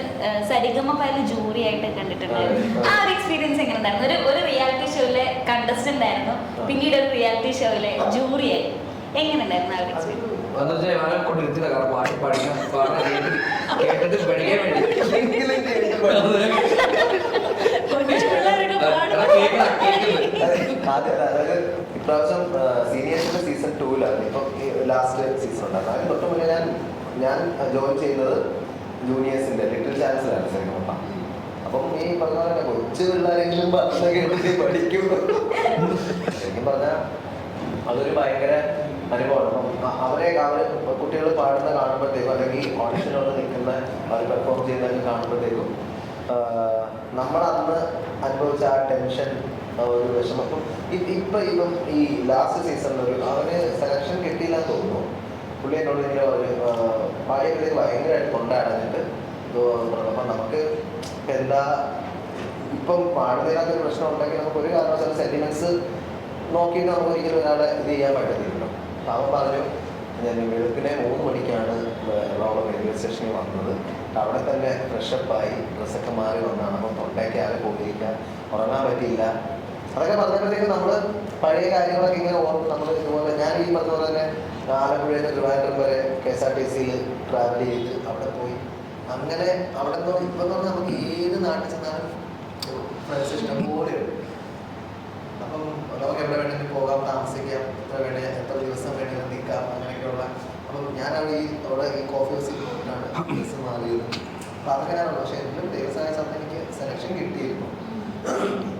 സരിഗമപയില് ജൂറി ആയിട്ട് കണ്ടിട്ടുണ്ടായിരുന്നു. ആ ഒരു എക്സ്പീരിയൻസ് എങ്ങനെ ഉണ്ടായിരുന്നു? ഒരു റിയാലിറ്റി ഷോയിലെ കണ്ടസ്റ്റന്റ് ആയിരുന്നു, പിന്നീട് ഒരു റിയാലിറ്റി ഷോയിലെ ജൂറി ആയി. എങ്ങനെ ഉണ്ടായിരുന്നു ആ ഒരു എക്സ്പീരിയൻസ്? കൊണ്ടിരുത്തില്ല കാരണം പാട്ട് പഠിക്കാൻ കേട്ടിട്ട് പഠിക്കാൻ വേണ്ടി ഇപ്രാവശ്യം സീനിയേഴ്സിന്റെ സീസൺ 2ലാണ്. ഇപ്പം ലാസ്റ്റ് സീസൺ ഉണ്ടായിരുന്നു. അതിന് തൊട്ട് മുന്നേ ഞാൻ ജോയിൻ ചെയ്യുന്നത് ജൂനിയേഴ്സിന്റെ ലിറ്റിൽ ചാൻസിലാണ് സരിഗമ. അപ്പം ഈ പറഞ്ഞ പോലെ കൊച്ചു പിള്ളേരെങ്കിലും പറഞ്ഞ കേട്ടിട്ട് പഠിക്കും. ശരിക്കും പറഞ്ഞാൽ അതൊരു ഭയങ്കര അനുഭവമാണ്. അവര് കുട്ടികൾ പാടുന്ന കാണുമ്പോഴത്തേക്കും അല്ലെങ്കിൽ ഓഡിഷനോട് നിൽക്കുന്ന അവർ പെർഫോം ചെയ്യുന്നതൊക്കെ കാണുമ്പോഴത്തേക്കും നമ്മളന്ന് അനുഭവിച്ച ആ ടെൻഷൻ, ഒരു വിഷമം. ഇപ്പം ഈ ലാസ്റ്റ് സീസണിൽ അവന് സെലക്ഷൻ കിട്ടിയില്ലെന്ന് തോന്നുന്നു. പുള്ളി എന്നോട് ഇങ്ങനെ പാടിയപ്പോഴത്തേക്ക് ഭയങ്കരമായിട്ട് കൊണ്ടാടുന്നിട്ട് അപ്പം നമുക്ക് എന്താ ഇപ്പം പാടുന്നതിനകത്തൊരു പ്രശ്നം ഉണ്ടെങ്കിൽ നമുക്ക് ഒരു കാരണവശാലും സെന്റിമെന്റ്സ് നോക്കിയിട്ട് നമുക്ക് ഒരിക്കലും ഒരാളെ ഇത് ചെയ്യാൻ പറ്റത്തില്ലല്ലോ. അവൻ പറഞ്ഞു ഞാൻ വെളുപ്പിനെ 3 മണിക്കാണ് എറണാകുളം റെയിൽവേ സ്റ്റേഷനിൽ വന്നത്. അവിടെ തന്നെ ഫ്രഷപ്പായി ഡ്രസ്സൊക്കെ മാറി വന്നാണ്. അപ്പം തൊണ്ടയ്ക്ക് ആരെ പോയില്ല, ഉറങ്ങാൻ പറ്റിയില്ല. അതൊക്കെ പറഞ്ഞപ്പോഴത്തേക്കും നമ്മൾ പഴയ കാര്യങ്ങളൊക്കെ ഇങ്ങനെ ഓർക്കും. നമ്മൾ ഇതുപോലെ ഞാൻ ഈ പറഞ്ഞ പോലെ തന്നെ ആലപ്പുഴയിൽ നിന്ന് ട്രിവാൻഡ്രം വരെ KSRTCയിൽ ട്രാവൽ ചെയ്ത് അവിടെ പോയി. അങ്ങനെ അവിടെ നിന്ന് ഇപ്പം എന്ന് പറഞ്ഞാൽ നമുക്ക് ഏത് നാട്ടിൽ ചെന്നാലും ഫ്രണ്ട്സ് ഇഷ്ടം പോലെ ഉണ്ട്. അപ്പം നമുക്ക് എവിടെ വേണമെങ്കിലും പോകാം, താമസിക്കാം, എത്ര ദിവസം വേണമെങ്കിലും നിൽക്കാം, അങ്ങനെയൊക്കെയുള്ള. അപ്പം ഞാൻ അവിടെ ഈ കോഫി ഹൗസിൽ പോയിട്ടാണ് ദിവസം മാറിയത്. അപ്പം അതൊക്കെ ഞാനുള്ളൂ. പക്ഷേ എങ്കിലും ദിവസമായ സമയത്ത് എനിക്ക് സെലക്ഷൻ കിട്ടിയിരുന്നു.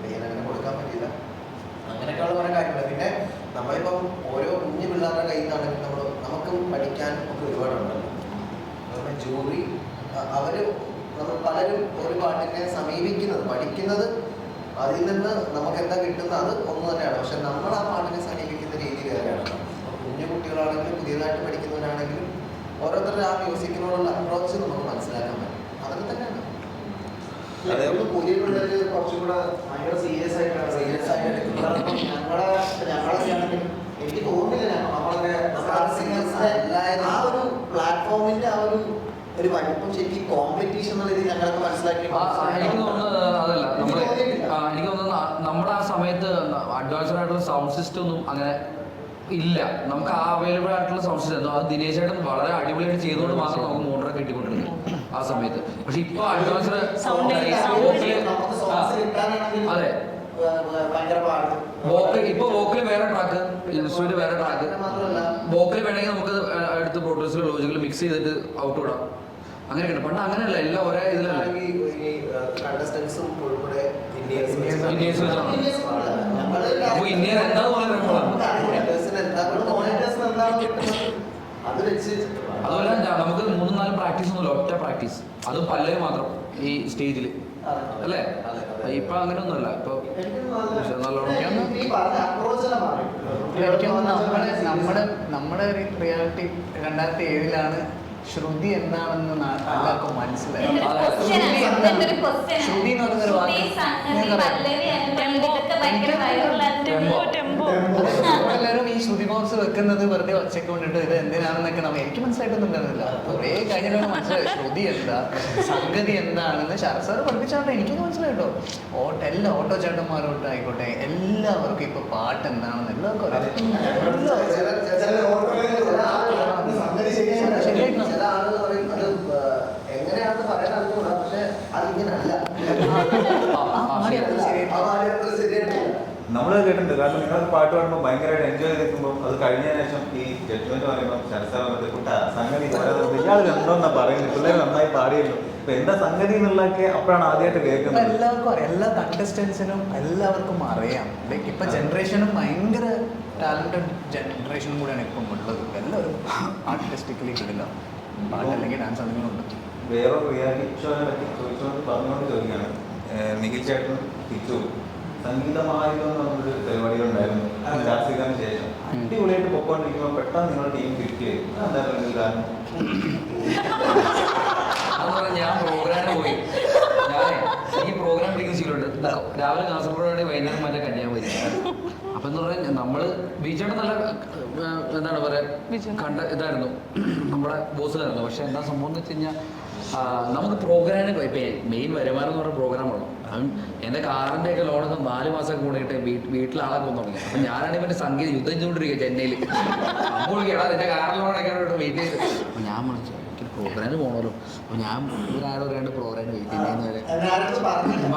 അങ്ങനെ കൊടുക്കാൻ പറ്റില്ല. അങ്ങനെയൊക്കെയുള്ള കുറേ കാര്യങ്ങൾ. പിന്നെ നമ്മളിപ്പം ഓരോ കുഞ്ഞു പിള്ളേരുടെ കയ്യിൽ നിന്നാണെങ്കിൽ നമുക്കും പഠിക്കാൻ ഒക്കെ ഒരുപാടുണ്ടല്ലോ. അതുപോലെ ജൂറി നമ്മൾ പലരും ഒരു പാട്ടിനെ സമീപിക്കുന്നത്, പഠിക്കുന്നത്, അതിൽ നിന്ന് നമുക്ക് എന്താ കിട്ടുന്നത് അത് ഒന്ന് തന്നെയാണ്. പക്ഷെ നമ്മൾ ആ പാട്ടിനെ സമീപിക്കുന്ന രീതി വേറെയാണ്. കുഞ്ഞു കുട്ടികളാണെങ്കിലും പുതിയതായിട്ട് പഠിക്കുന്നവരാണെങ്കിലും ഓരോരുത്തരുടെ ആ മ്യൂസിക്കിനോടുള്ള അപ്രോച്ച് നമുക്ക് മനസ്സിലാക്കാൻ പറ്റും. അതൊക്കെ തന്നെയാണ്. പുതിയ പിള്ളേർ കുറച്ചും കൂടെ ഭയങ്കര സീരിയസ് ആയിട്ട് ഞങ്ങളൊക്കെ ആണെങ്കിൽ എനിക്ക് തോന്നുന്നില്ല നമ്മളൊക്കെ ആ ഒരു പ്ലാറ്റ്ഫോമിന്റെ ആ ഒരു വലിപ്പം ശരിക്കും കോമ്പറ്റീഷൻ എന്നുള്ള രീതിയിൽ ഞങ്ങളൊക്കെ മനസ്സിലാക്കി. എനിക്ക് തോന്നുന്നത് അതല്ല, എനിക്ക് തോന്നുന്നത് നമ്മുടെ ആ സമയത്ത് അഡ്വാൻസ്ഡ് ആയിട്ടുള്ള സൗണ്ട് സിസ്റ്റം ഒന്നും അങ്ങനെ ഇല്ല. നമുക്ക് ആ അവൈലബിൾ ആയിട്ടുള്ള സൗണ്ട് സിസ്റ്റം അത് ദിനേശായിട്ട് വളരെ അടിപൊളിയായിട്ട് ചെയ്തുകൊണ്ട് മാത്രം നമുക്ക് മോട്ടറൊക്കെ കിട്ടിക്കൊണ്ടിരുന്നു ആ സമയത്ത്. പക്ഷെ ഇപ്പൊ അഡ്വാൻസ്ഡ് അതെ ഭയങ്കര പാട്ട്. വോക്കൽ ഇപ്പൊ വോക്കൽ വേറെ ട്രാക്ക്, ഇൻസ്ട്രുമെന്റ് വേറെ ട്രാക്ക്. മാത്രമല്ല വോക്കൽ വേണമെങ്കിൽ നമുക്ക് അടുത്ത് പ്രൊഡ്യൂസർ ലോജിക്കൽ മിക്സ് ചെയ്തിട്ട് ഔട്ട് വിടാം. അങ്ങനെയൊക്കെ പണ്ട് അങ്ങനെയല്ല, എല്ലാം ഒരേ ഇതിലല്ലേ. കണ്ടസ്റ്റൻസും ഉൾപ്പെടെ ഇന്ത്യൻസ് അപ്പൊ ഇന്ത്യ എന്താന്ന് പറയുന്നത് അത് വെച്ച് അതുപോലെ നമുക്ക് 3-4 പ്രാക്ടീസ് ഒന്നുമില്ല, ഒറ്റ പ്രാക്ടീസ്, അതും പല്ലവി മാത്രം ഈ സ്റ്റേജിൽ അല്ലേ. ഇപ്പൊ അങ്ങനെ ഒന്നുമല്ല. ഇപ്പൊ നല്ലോണം നമ്മുടെ റിയാലിറ്റി 2007 ശ്രുതി എന്താണെന്ന് എല്ലാവർക്കും മനസ്സിലായി. ശ്രുതി എന്ന് പറയുന്നൊരു വാക്ക് എല്ലാവരും ഈ ശ്രുതി ബോക്സ് വെക്കുന്നത് വെറുതെ ഒച്ചയ്ക്ക് കൊണ്ടിട്ട് ഇത് എന്തിനാണെന്നൊക്കെ എനിക്ക് മനസ്സിലായിട്ടൊന്നുണ്ടായിരുന്നില്ല. കുറേ കഴിഞ്ഞാലാണ് മനസ്സിലായത് ശ്രുതി എന്താ, സംഗതി എന്താണെന്ന്. ശരത് സാർ പഠിപ്പിച്ചാണ്ട് എനിക്കൊക്കെ മനസ്സിലായിട്ടോ. എല്ലാ ഓട്ടോ ചേട്ടന്മാരോട്ട് ആയിക്കോട്ടെ, എല്ലാവർക്കും ഇപ്പൊ പാട്ട് എന്താണെന്ന് എല്ലാവർക്കും ശരിയായിട്ടോ. എങ്ങനെയാണെന്ന് പറയാൻ അറിഞ്ഞൂടാ, പക്ഷെ അതിങ്ങനല്ല. നമ്മൾ കേട്ടിട്ടുണ്ട്. കാരണം നിങ്ങൾ പാട്ട് പാടുമ്പോൾ ഭയങ്കരമായിട്ട് എൻജോയ് ചെയ്തിരിക്കുമ്പോൾ അത് കഴിഞ്ഞതിന് ശേഷം ഈ ജഡ്ജ്മെന്റ് പറയുമ്പോൾ ശരസാകുട്ട സംഗതി ഇയാൾ എന്തോന്നാ പറയുന്നത്, പിള്ളേർ നന്നായി പാടിയല്ലോ, ഇപ്പൊ എന്താ സംഗതി എന്നുള്ളതൊക്കെ അപ്പോഴാണ് ആദ്യമായിട്ട് കേൾക്കുന്നത്. എല്ലാവർക്കും അറിയാം, എല്ലാ കണ്ടസ്റ്റൻസിനും എല്ലാവർക്കും അറിയാം. ലൈക്ക് ഇപ്പൊ ജനറേഷനും ഭയങ്കര ടാലന്റഡ് ജനറേഷനും കൂടെയാണ് ഇപ്പം ഉള്ളത്. എല്ലാവരും ആർട്ടിസ്റ്റിക്കലി കിടില്ല പാട്ട് അല്ലെങ്കിൽ ഡാൻസ് എന്തെങ്കിലും ഉണ്ട്. വേറൊരു റിയാലിറ്റി ഷോനെ പറ്റി ചോദിച്ചുകൊണ്ട് പറഞ്ഞുകൊണ്ട് ചോദിക്കുകയാണ്. നിഖിൽ ചേട്ടനും തിരിച്ചു സംഗീതമായിരുന്നു എന്ന് പറഞ്ഞൊരു പരിപാടികളുണ്ടായിരുന്നു ശാസ്ത്രീയത്തിന് ശേഷം. അടിപൊളിയായിട്ട് പൊക്കോണ്ടിരിക്കുമ്പോൾ പെട്ടെന്ന് നിങ്ങളുടെ ടീം ഫിറ്റ് ചെയ്തു. എന്തായിരുന്നു കാരണം? ഞാൻ പ്രോഗ്രാമിന് പോയി. ഈ പ്രോഗ്രാം പിടിക്കുന്ന ശീലമുണ്ട്. രാവിലെ കാസർഗോഡ്, വൈകുന്നേരം മറ്റേ കന്യാകുമാരി. അപ്പൊ എന്ന് പറഞ്ഞാൽ നമ്മള് ബീച്ചോട്ട് നല്ല എന്താണ് പറയാ കണ്ട ഇതായിരുന്നു, നമ്മുടെ ബോസിലായിരുന്നു. പക്ഷെ എന്താ സംഭവം എന്ന് വെച്ച് കഴിഞ്ഞാൽ നമുക്ക് പ്രോഗ്രാമിന് ഇപ്പൊ മെയിൻ വരുമാനം എന്ന് പറഞ്ഞ പ്രോഗ്രാമാണ്. എന്റെ കാറിന്റെ ഒക്കെ ലോണൊക്കെ 4 മാസം കൂടിയിട്ട് വീട്ടിലാളെ കൊന്നു തുടങ്ങി. അപ്പൊ ഞാനാണെങ്കിൽ മറ്റേ സംഗീത യുദ്ധം ചെയ്തുകൊണ്ടിരിക്കുക ചെന്നൈയിൽ. അപ്പോൾ കേടാ എന്റെ കാറിൽ ലോണൊക്കെ വെയിറ്റ് ചെയ്ത്. അപ്പൊ ഞാൻ വിളിച്ചു, എനിക്ക് പ്രോഗ്രാമിന് പോകണമല്ലോ. അപ്പൊ ഞാൻ ഒരാൾ പറയാണ്ട് പ്രോഗ്രാമിന് വെയിറ്റ് ചെയ്യുന്നതെന്ന് വരെ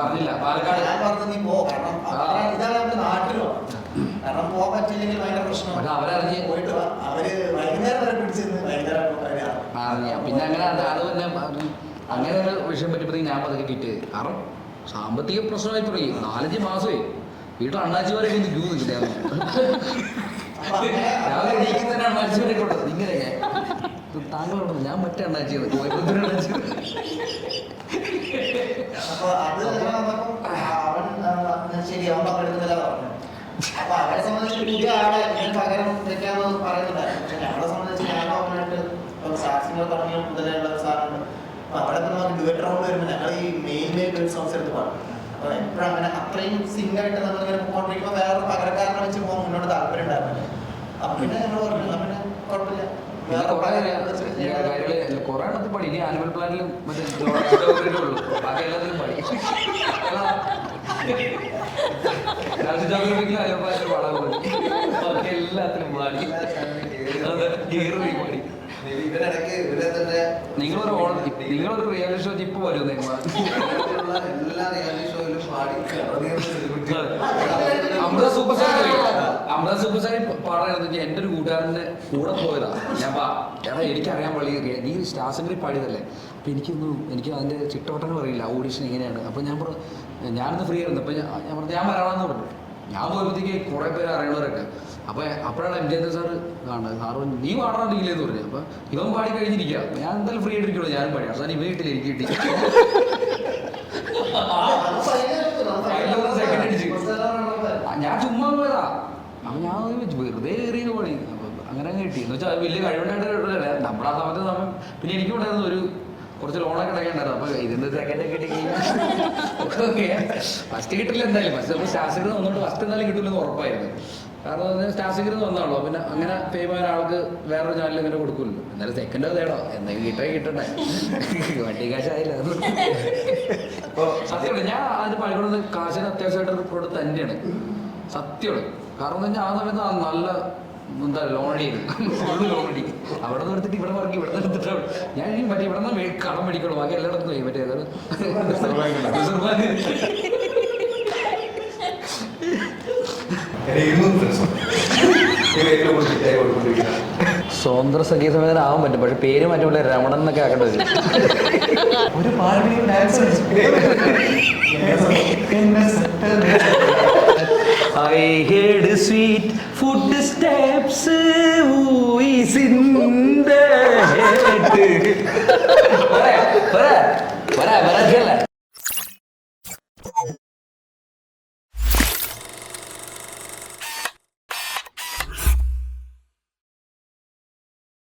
പറഞ്ഞില്ല. പാലക്കാട് കാരണം പോകാൻ പറ്റില്ലെങ്കിൽ ഭയങ്കര പ്രശ്നമാണ്. അവരറിഞ്ഞ് പോയിട്ട് അവര് വൈകുന്നേരം വരെ പിടിച്ചിരുന്ന് ഭയങ്കര പിന്നെ അങ്ങനെ അത് തന്നെ അങ്ങനെ ഒരു വിഷയം പറ്റിയപ്പോഴത്തേക്ക് ഞാൻ പതുക്കെ കിറ്റ്. കാരണം സാമ്പത്തിക പ്രശ്നമായി തുടങ്ങി. 4-5 മാസമായി വീട്ടിൽ അണ്ണാച്ചിമാരൊക്കെ ഒന്ന് ക്യൂ നിൽക്കുന്നത്. രാവിലെ എണീക്ക് തന്നെ അണ്ണാച്ചിമാരെ കൊണ്ടത് ഇങ്ങനെ താങ്കളോട് ഞാൻ മറ്റേ അണ്ണാച്ചിയത് കോയമ്പത്തൂർ അണ്ണാച്ചി. അപ്പൊ അത് അവൻ ശരി അവൻ പങ്കെടുക്കുന്നില്ല പറഞ്ഞു. അപ്പൊ അവരെ സംബന്ധിച്ച് പുതിയ ആളെ പകരം വെക്കാന്ന് പറയുന്നുണ്ടായിരുന്നു. പക്ഷെ ഞങ്ങളെ സംബന്ധിച്ച് ഞങ്ങൾ അവനായിട്ട് സാക്സിങ്ങൾ തുടങ്ങിയ മുതലുള്ള ഒരു സാധനമുണ്ട്. അപ്പൊ അവിടെ നമുക്ക് ഡുവറ്റ് റൗണ്ട് വരുമ്പോൾ ഞങ്ങൾ ഈ മെയിൻ സോങ്സ് എടുത്ത് പാടും. അപ്പൊ എപ്പോഴും അങ്ങനെ അത്രയും സിംഗായിട്ട് നമ്മളിങ്ങനെ പോയിക്കൊണ്ടിരിക്കുമ്പോൾ വേറെ പകരക്കാരനെ വെച്ച് പോകാൻ മുന്നോട്ട് താല്പര്യം ഉണ്ടായിരുന്നില്ല. അപ്പൊ പിന്നെ ഞങ്ങൾ പറഞ്ഞു പിന്നെ കുഴപ്പമില്ല. കൊറേ എണ്ണത്തിൽ പഠി. ഇനി ആനുവൽ പ്ലാനിലും മറ്റേ ഉള്ളൂ, ബാക്കി എല്ലാത്തിലും പഠി. ജോഗ്രഫിക്കലും ആനുവൽ പ്ലാനിലും പാടാൻ പഠി, ബാക്കി എല്ലാത്തിലും പാടി. പാടി. നിങ്ങളൊരു റിയാലിറ്റി ഷോ ഇപ്പൊ വരും. എല്ലാ റിയാലിറ്റി ഷോയിലും പാടി അമൃത സൂപ്പർ സ്റ്റാർ പാടാനെന്ന് എന്റെ ഒരു കൂട്ടുകാരന്റെ കൂടെ പോയതാ. ഞാൻ എടാ എനിക്കറിയാൻ പള്ളി നീ സ്റ്റാർ സിംഗറിൽ പാടിയതല്ലേ, അപ്പൊ എനിക്ക് അതിന്റെ ചിട്ടവട്ടങ്ങൾ അറിയില്ല, ഓഡിഷൻ എങ്ങനെയാണ്. അപ്പൊ ഞാൻ പറഞ്ഞു ഞാനിന്ന് ഫ്രീ ആയിരുന്നു. അപ്പൊ ഞാൻ പറഞ്ഞു ഞാൻ വരാമെന്ന് പറഞ്ഞു. ഞാൻ പോയപ്പോഴത്തേക്ക് കുറെ പേര് അറിയണവരൊക്കെ. അപ്പൊ അപ്പോഴാണ് എം ജെ സാറ് കാണുന്നത്. സാറ് നീ പാടാണ്ടില്ലെന്ന് പറഞ്ഞു. അപ്പൊ ഇവൻ പാടി കഴിഞ്ഞിരിക്കുക, ഞാൻ എന്തായാലും ഫ്രീ ആയിട്ടിരിക്കുള്ളൂ, ഞാനും പാടി. അവസാനം ഇവ കിട്ടില്ല, എനിക്ക് കിട്ടി. സെക്കൻഡ് അടിച്ച് ഞാൻ ചുമ്മാ പോയതാ. അപ്പൊ ഞാൻ വെറുതെ കയറിയ പണി. അപ്പൊ അങ്ങനെ കിട്ടി എന്ന് വെച്ചാൽ വലിയ കഴിവുണ്ടായിട്ട് നമ്മുടെ ആ സമയത്ത് പിന്നെ എനിക്കും ഉണ്ടായിരുന്നു ഒരു കുറച്ച് ലോണൊക്കെ ഉണ്ടായിരുന്നു. അപ്പൊ ഇതിന്റെ സെക്കൻഡ് കിട്ടി ഫസ്റ്റ് കിട്ടില്ല എന്തായാലും. ഫസ്റ്റ് നമ്മൾ സ്റ്റാർ വന്നോണ്ട് ഫസ്റ്റ് എന്തായാലും കിട്ടില്ലെന്ന് ഉറപ്പായിരുന്നു. കാരണം സ്റ്റാർ സിംഗറിൽ വന്നാണല്ലോ. പിന്നെ അങ്ങനെ ഫേമായ ഒരാൾക്ക് വേറൊരു ചാനൽ ഇങ്ങനെ കൊടുക്കുമല്ലോ. എന്നാലും സെക്കൻഡ് തേടോ എന്തെങ്കിലും കിട്ടണ്ടേ, വണ്ടി കാശായില്ല. സത്യമാണ്, ഞാൻ അതിന് പണിക്കൊടുത്ത് കാശിന് അത്യാവശ്യമായിട്ട് കൊടുത്ത് തന്നെയാണ് സത്യമാണ്. കാരണം എന്ന് വെച്ചാൽ ആ സമയത്ത് നല്ല എന്താ ലോണടിയായിരുന്നു, ലോണടി. അവിടെ നിന്ന് എടുത്തിട്ട് ഇവിടെ ഇറക്കി, ഇവിടെ നിന്ന് എടുത്തിട്ട് ഞാൻ ഇനി മറ്റേ ഇവിടെ നിന്ന് കടം മേടിക്കുള്ളൂ, ബാക്കി എല്ലായിടത്തും പോയി മറ്റേ സ്വതന്ത്ര സംഗീതമേഖനാവാൻ പറ്റും, പക്ഷെ പേര് മാറ്റുമ്പോൾ രമണൻ എന്നൊക്കെ ആക്കേണ്ടി വരും. ഒരു പാട്ടിലും dance I heard sweet footsteps, who is in the head?